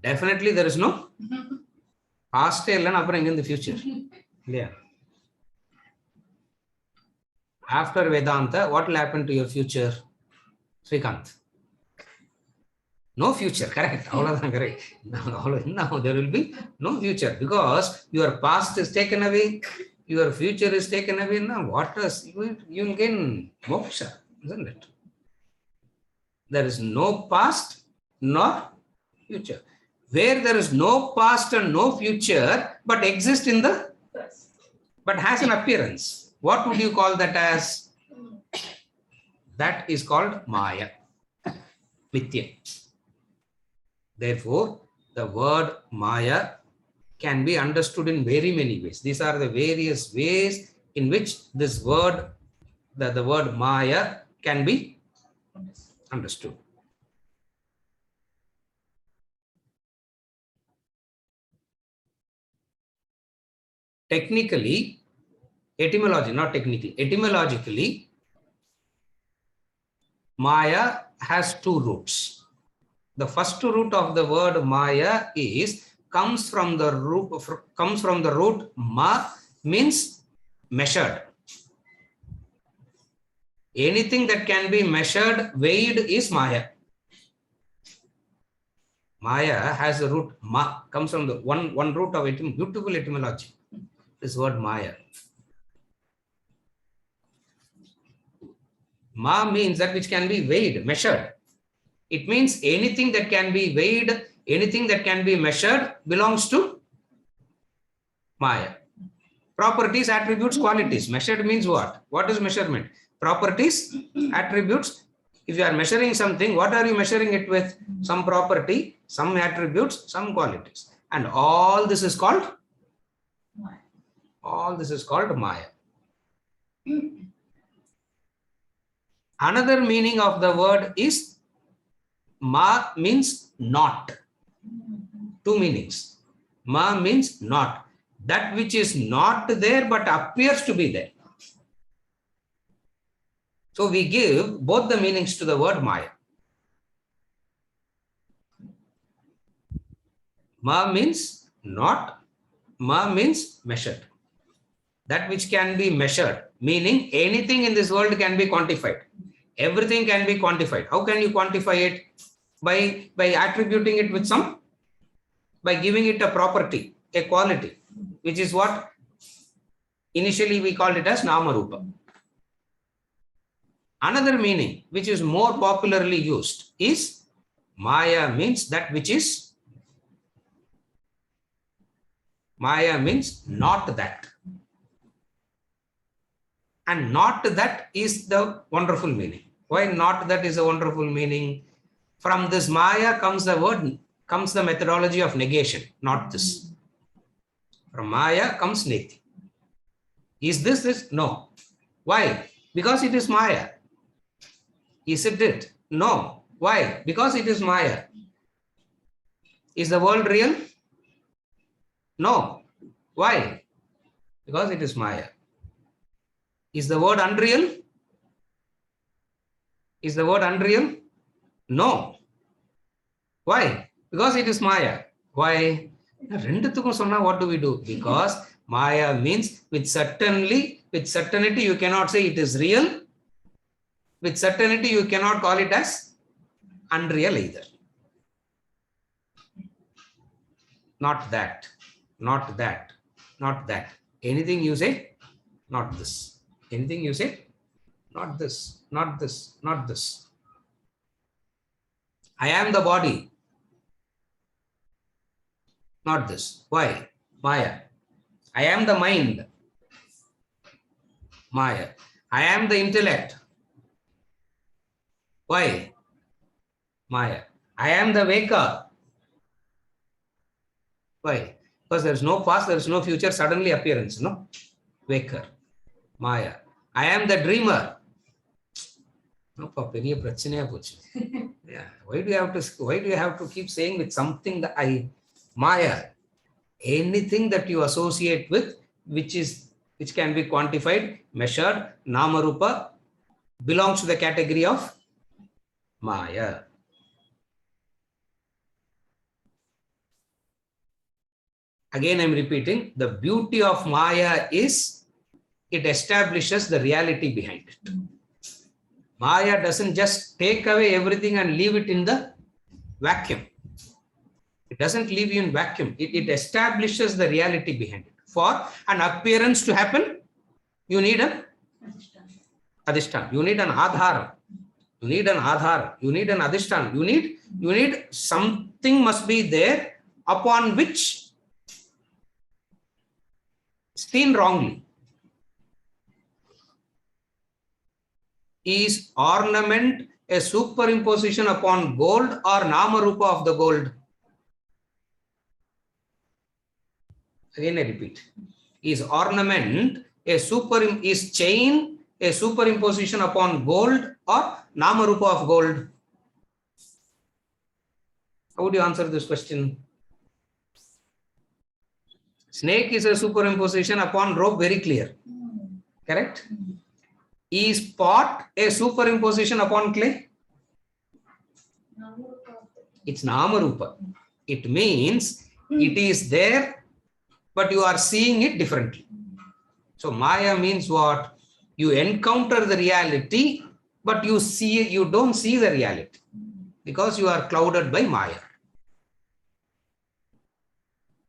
Definitely there is no past in the future. Yeah. After Vedanta, what will happen to your future? Srikanth. No future, correct. Correct. Now there will be no future because your past is taken away, your future is taken away now, what else? You will gain moksha, isn't it? There is no past nor future. Where there is no past and no future, but exist in the, but has an appearance. What would you call that as? That is called Maya, Mithya. Therefore, the word Maya can be understood in very many ways. These are the various ways in which this word, the word Maya, can be understood. Technically, etymologically, Maya has two roots. The first root of the word Maya comes from the root ma, means measured. Anything that can be measured, weighed, is Maya. Maya has the root ma, comes from the one root of beautiful etymology. This word Maya. Ma means that which can be weighed, measured. It means anything that can be weighed, anything that can be measured belongs to Maya. Properties, attributes, qualities. Measured means what? What is measurement? Properties, attributes. If you are measuring something, what are you measuring it with? Some property, some attributes, some qualities. And all this is called? Maya. All this is called Maya. Another meaning of the word is Ma means not. Two meanings. Ma means not. That which is not there but appears to be there. So we give both the meanings to the word Maya. Ma means not. Ma means measured. That which can be measured, meaning anything in this world can be quantified. Everything can be quantified. How can you quantify it? By attributing it with some, by giving it a property, a quality, which is what initially we called it as Namarupa. Another meaning, which is more popularly used, is Maya means that which is, Maya means not that. And not that is the wonderful meaning. Why not that is a wonderful meaning? From this Maya comes the methodology of negation, not this. From Maya comes Neti. Is this? No. Why? Because it is Maya. Is it? No. Why? Because it is Maya. Is the world real? No. Why? Because it is Maya. Is the word unreal? Is the word unreal? No. Why? Because it is Maya. Why? What do we do? Because Maya means with certainty you cannot say it is real. With certainty you cannot call it as unreal either. Not that. Not that. Not that. Anything you say, not this. Anything you say, not this. Not this. Not this. I am the body. Not this. Why? Maya. I am the mind. Maya. I am the intellect. Why? Maya. I am the waker. Why? Because there is no past, there is no future, suddenly appearance, no? Waker. Maya. I am the dreamer. No, yeah. Why do you have to keep saying with something that Maya? Anything that you associate with which can be quantified, measured, Namarupa, belongs to the category of Maya. Again, I am repeating, the beauty of Maya is it establishes the reality behind it. Maya doesn't just take away everything and leave it in the vacuum. It doesn't leave you in vacuum. It establishes the reality behind it. For an appearance to happen, you need an adhishtan. You need an adhara. You need an adhara. You need an adhishtan. You need something must be there upon which seen wrongly. Is ornament a superimposition upon gold or Namarupa of the gold? Again I repeat. Is ornament is chain a superimposition upon gold or Namarupa of gold? How would you answer this question? Snake is a superimposition upon rope, very clear. Correct? Is pot a superimposition upon clay? It's Namarupa. It means it is there, but you are seeing it differently. So Maya means what? You encounter the reality, but you don't see the reality because you are clouded by Maya.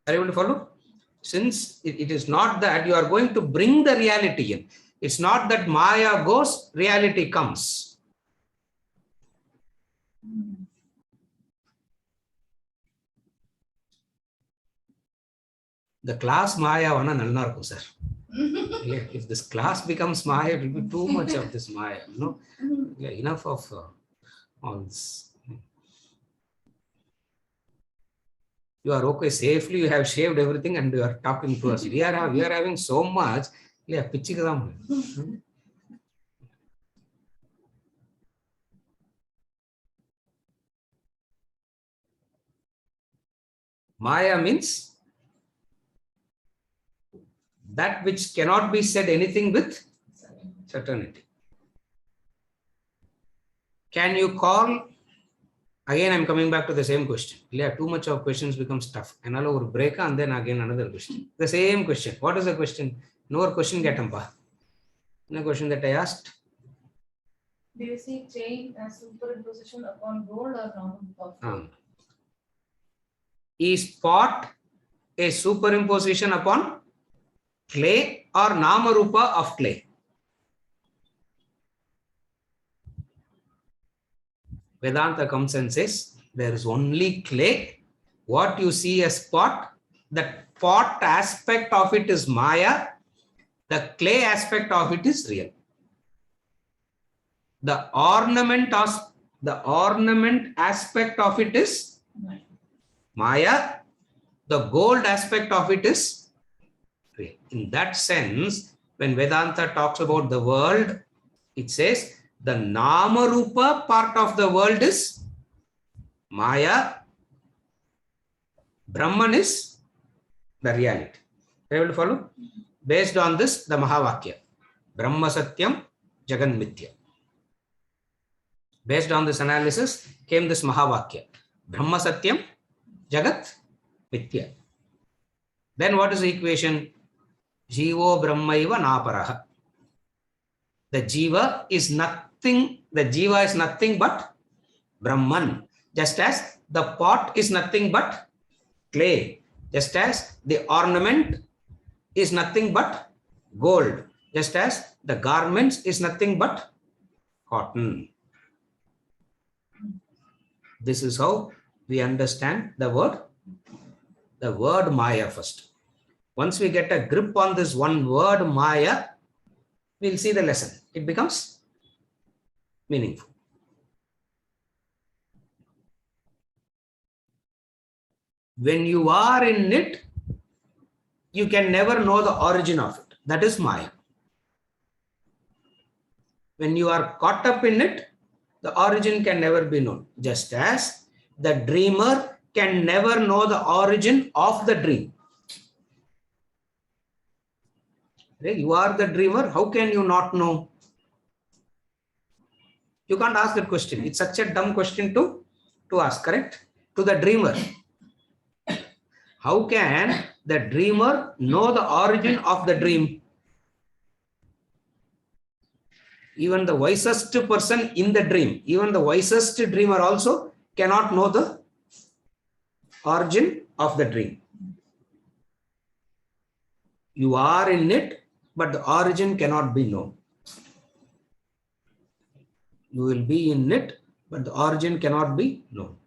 Are you able to follow? Since it is not that you are going to bring the reality in. It's not that Maya goes, reality comes. The class Maya vana nalla irukkum, sir. If this class becomes Maya, it will be too much of this Maya. No, enough of all this. You are okay safely. You have shaved everything, and you are talking to us. We are having so much. Maya means that which cannot be said anything with certainty. Can you call? Again, I'm coming back to the same question. Yeah, too much of questions becomes tough. Another break and then again another question. The same question. What is the question? No question get no question that I asked. Do you see chain as superimposition upon gold or not? Is pot a superimposition upon clay or Namarupa of clay? Vedanta comes and says there is only clay. What you see as pot, the pot aspect of it is Maya. The clay aspect of it is real. The ornament aspect of it is Maya. The gold aspect of it is real. In that sense, when Vedanta talks about the world, it says the Namarupa part of the world is Maya. Brahman is the reality. Are you able to follow? Based on this, the Mahavakya. Brahma Satyam Jagan Mithya. Based on this analysis came this Mahavakya. Brahma Satyam Jagat Mithya. Then what is the equation? Jivo Brahmaiva Naparaha. The Jiva is nothing. The Jiva is nothing but Brahman. Just as the pot is nothing but clay. Just as the ornament is nothing but gold. Just as the garments is nothing but cotton. This is how we understand the word Maya first. Once we get a grip on this one word Maya, we'll see the lesson. It becomes meaningful. When you are in it, you can never know the origin of it. That is Maya. When you are caught up in it, the origin can never be known. Just as the dreamer can never know the origin of the dream. You are the dreamer. How can you not know? You can't ask that question. It's such a dumb question to ask, correct? To the dreamer. How can the dreamer know the origin of the dream? Even the wisest person in the dream, even the wisest dreamer also cannot know the origin of the dream. You are in it, but the origin cannot be known. You will be in it, but the origin cannot be known.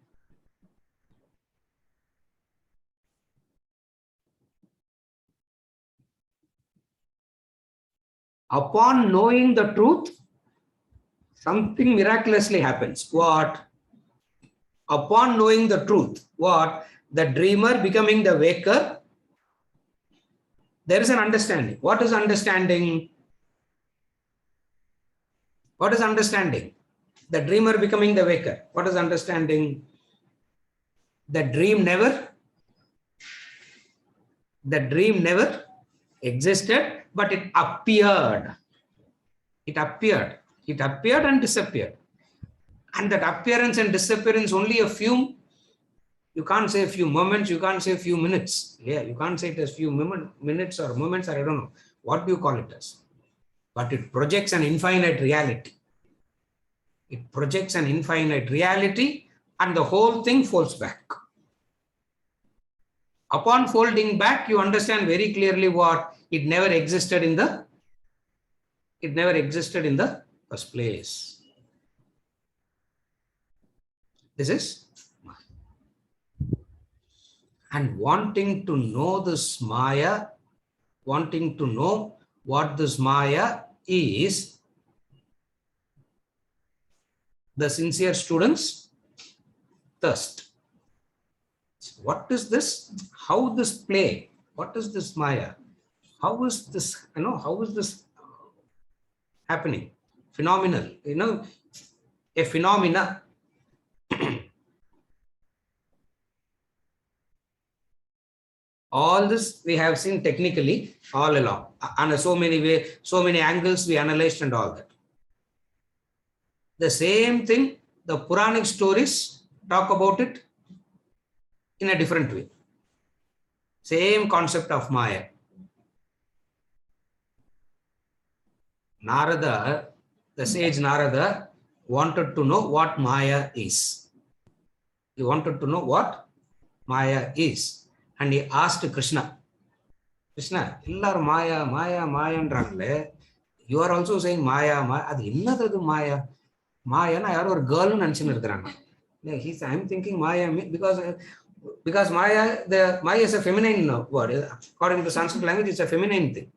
Upon knowing the truth, something miraculously happens. What? Upon knowing the truth, what? The dreamer becoming the waker, there is an understanding. What is understanding? What is understanding? The dreamer becoming the waker. What is understanding? The dream never existed, but it appeared. It appeared. It appeared and disappeared. And that appearance and disappearance only a few, you can't say a few moments, you can't say a few minutes. Yeah, you can't say it as few minutes or moments, or I don't know. What do you call it as? But it projects an infinite reality. It projects an infinite reality, and the whole thing folds back. Upon folding back, you understand very clearly what? It never existed in the first place. This is Maya. And wanting to know this Maya, wanting to know what this Maya is, the sincere students thirst. What is this? How this play? What is this Maya? How is this, how is this happening? Phenomenal, a phenomena. All this we have seen technically all along, and so many angles we analyzed and all that. The same thing, the Puranic stories talk about it in a different way. Same concept of Maya. Narada, the sage Narada, wanted to know what Maya is. He wanted to know what Maya is. And he asked Krishna, Krishna, illaru Maya, Maya, Maya andrangle. You are also saying Maya, Maya. Adu innadhu Maya? Maya na yaru or girl nanchinu irukkranga. I'm thinking Maya because Maya is a feminine word. According to Sanskrit language, it's a feminine thing.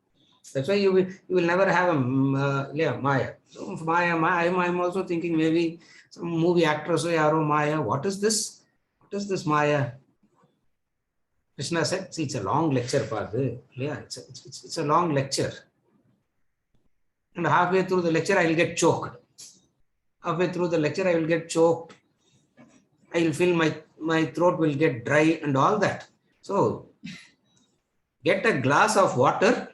That's why you will never have a Maya. So Maya, I'm also thinking maybe some movie actress or yaro Maya. What is this? What is this Maya? Krishna said, see, it's a long lecture, Padre. Yeah, it's a long lecture. And halfway through the lecture, I will get choked. Halfway through the lecture, I will get choked. I will feel my throat will get dry and all that. So, get a glass of water,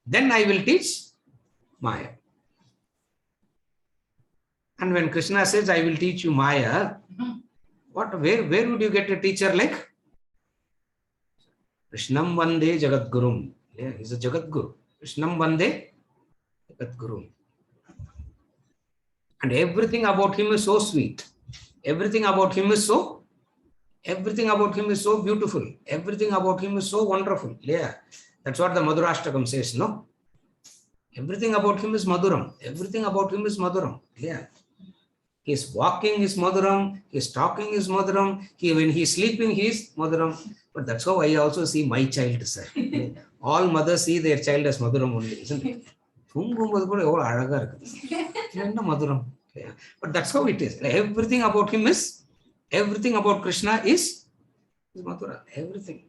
then I will teach Maya. And when Krishna says, I will teach you Maya, where would you get a teacher like? Krishnam Vande Jagat Gurum. Yeah, he's a Jagat Guru. Krishnam Vande Jagat Gurum. And everything about him is so sweet. Everything about him is so beautiful. Everything about him is so wonderful. Yeah. That's what the Madhurashtakam says, no? Everything about him is Madhuram. Everything about him is Madhuram. Yeah. His walking is Madhuram. His talking is Madhuram. When he's sleeping, he's Madhuram. But that's how I also see my child, sir. All mothers see their child as Madhuram only, isn't it? Yeah. But that's how it is. Everything about him is, everything about Krishna is Madhura. Everything.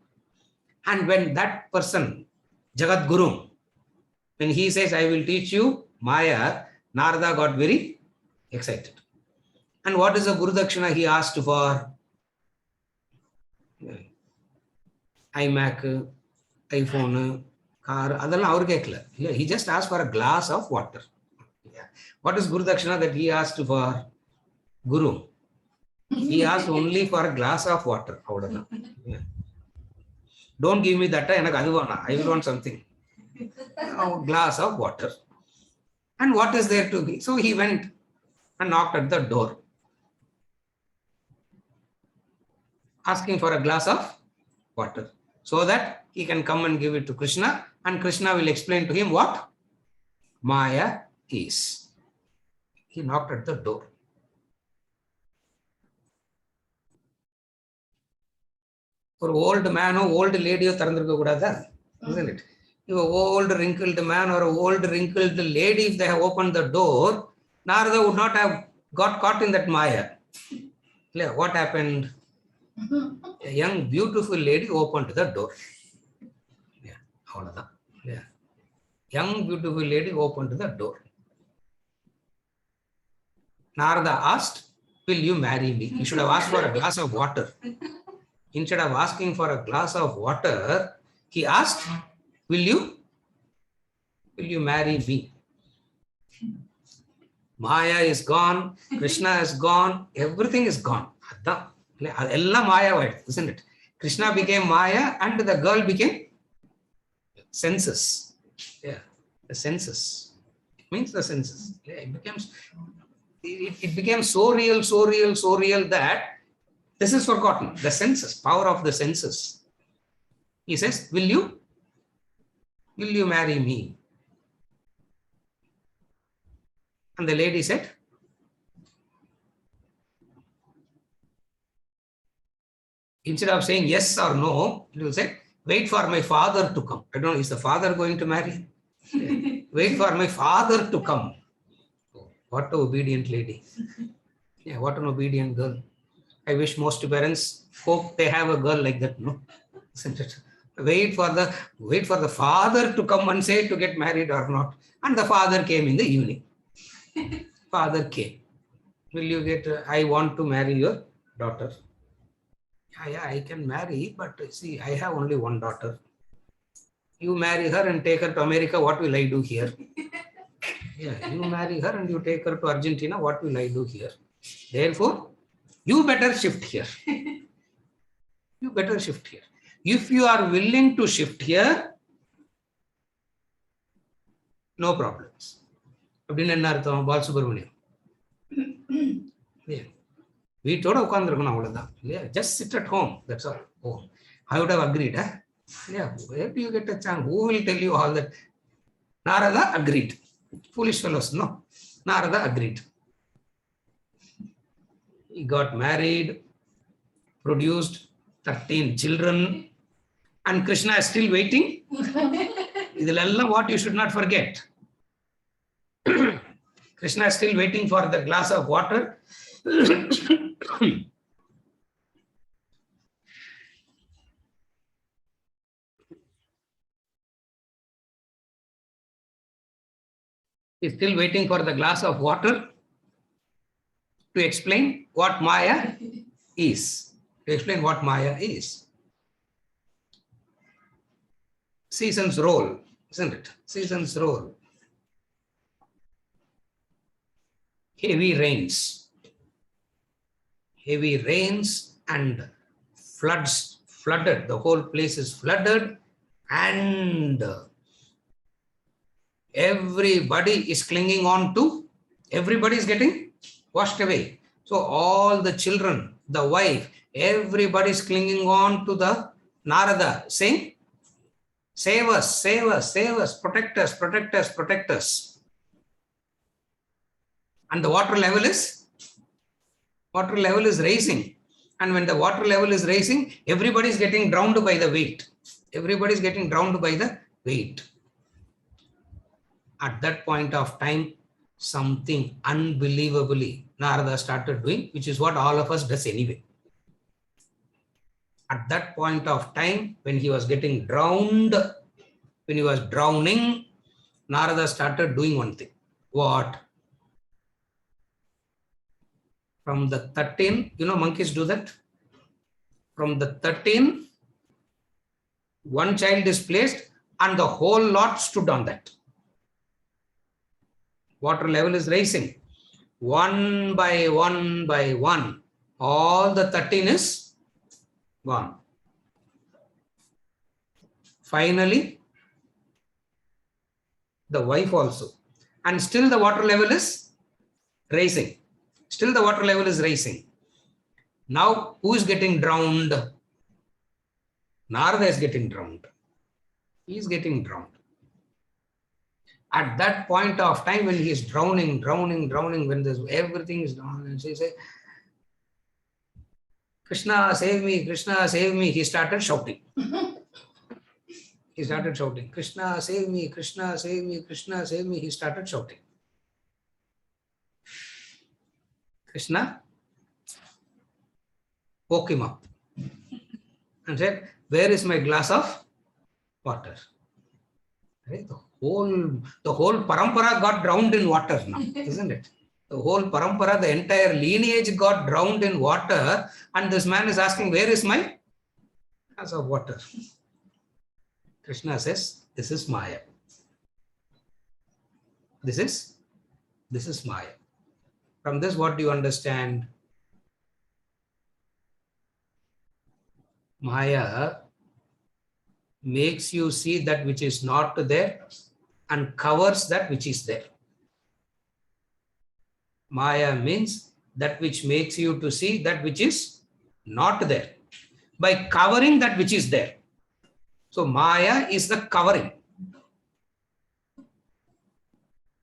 And when that person, Jagat Guru, when he says, I will teach you Maya, Narada got very excited. And what is the Guru Dakshina he asked for? iMac, iPhone, car. He just asked for a glass of water. Yeah. What is Guru Dakshina that he asked for? Guru. He asked only for a glass of water. Yeah. Don't give me that. I will want something. A glass of water. And what is there to be? So he went and knocked at the door, asking for a glass of water. so that he can come and give it to Krishna, and Krishna will explain to him what Maya is. He knocked at the door. For old man or old lady, isn't it? If an old wrinkled man or an old wrinkled lady, if they have opened the door, Narada would not have got caught in that Maya. What happened? A young, beautiful lady opened the door. Yeah. Young, beautiful lady opened the door. Narada asked, will you marry me? He should have asked for a glass of water. Instead of asking for a glass of water, he asked, will you marry me? Maya is gone, Krishna is gone, everything is gone. Ella Maya, isn't it? Krishna became Maya and the girl became senses. Yeah, the senses. It means the senses. Yeah, it became so real that this is forgotten. The senses, power of the senses. He says, will you marry me? And the lady said, instead of saying yes or no, it will say, wait for my father to come. I don't know, is the father going to marry? Wait for my father to come. Oh, what an obedient lady. Yeah, what an obedient girl. I wish most parents hope they have a girl like that, no? Isn't it? Wait for the father to come and say to get married or not. And the father came in the evening. Father came. Will you I want to marry your daughter. Yeah, I can marry, but see, I have only one daughter. You marry her and take her to America, what will I do here? Yeah, you marry her and you take her to Argentina, what will I do here? Therefore, you better shift here. You better shift here. If you are willing to shift here, no problems. Yeah, just sit at home. That's all. Oh, I would have agreed. Yeah, where do you get a chance? Who will tell you all that? Narada agreed. Foolish fellows, no. Narada agreed. He got married, produced 13 children, and Krishna is still waiting. This is what you should not forget. Krishna is still waiting for the glass of water. He's still waiting for the glass of water to explain what Maya is. To explain what Maya is. Seasons roll, isn't it? Seasons roll. Heavy rains. Heavy rains and floods, flooded. The whole place is flooded and everybody is clinging on to, everybody is getting washed away. So all the children, the wife, everybody is clinging on to the Narada, saying, save us, save us, save us, protect us, protect us, protect us. And the water level is rising. And when the water level is rising, everybody is getting drowned by the weight. Everybody is getting drowned by the weight. At that point of time, something unbelievably Narada started doing, which is what all of us does anyway. At that point of time, when he was getting drowned, when he was drowning, Narada started doing one thing. What? From the 13, monkeys do that. From the 13, one child is placed and the whole lot stood on that. Water level is rising. One by one, all the 13 is gone. Finally, the wife also. And still the water level is rising. Still the water level is rising. Now, who is getting drowned? Narada is getting drowned. He is getting drowned. At that point of time when he is drowning, when this everything is down, and he say, Krishna, save me, Krishna, save me. He started shouting. He started shouting, Krishna, save me, Krishna, save me, Krishna, save me. He started shouting. Krishna woke him up and said, where is my glass of water? Right? The whole parampara got drowned in water now, isn't it? The whole parampara, the entire lineage got drowned in water, and this man is asking, where is my glass of water? Krishna says, this is Maya. This is Maya. From this, what do you understand? Maya makes you see that which is not there and covers that which is there. Maya means that which makes you to see that which is not there by covering that which is there. So Maya is the covering.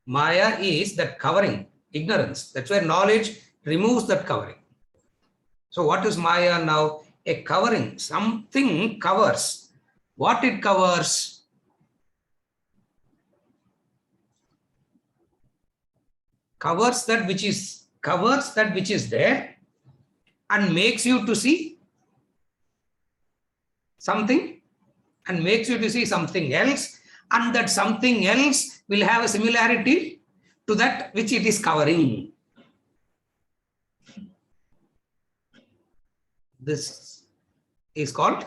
Maya is that covering, ignorance. That's where knowledge removes that covering. So what is Maya now? A covering. Something covers. What it covers? Covers that which is there and makes you to see something and makes you to see something else, and that something else will have a similarity to that which it is covering. This is called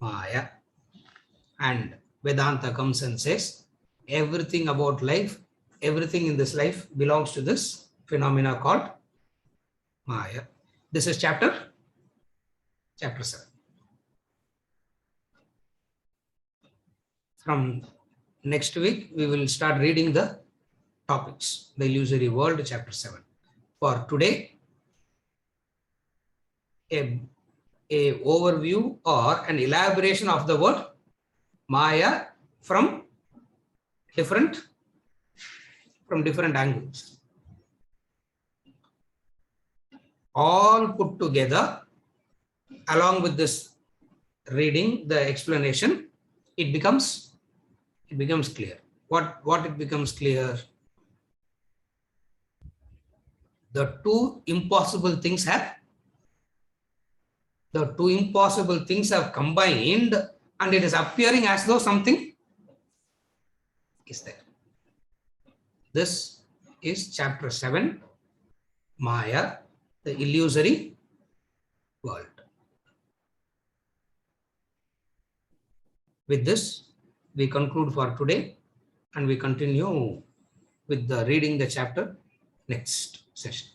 Maya. And Vedanta comes and says, everything about life, everything in this life belongs to this phenomena called Maya. This is chapter 7. From next week, we will start reading the topics, the illusory world, chapter 7. For today, a overview or an elaboration of the word Maya from different angles. All put together, along with this reading, the explanation, it becomes clear. What it becomes clear? The two impossible things have combined, and it is appearing as though something is there. This is chapter 7, Maya, the illusory world. With this, we conclude for today, and we continue with the reading the chapter next session.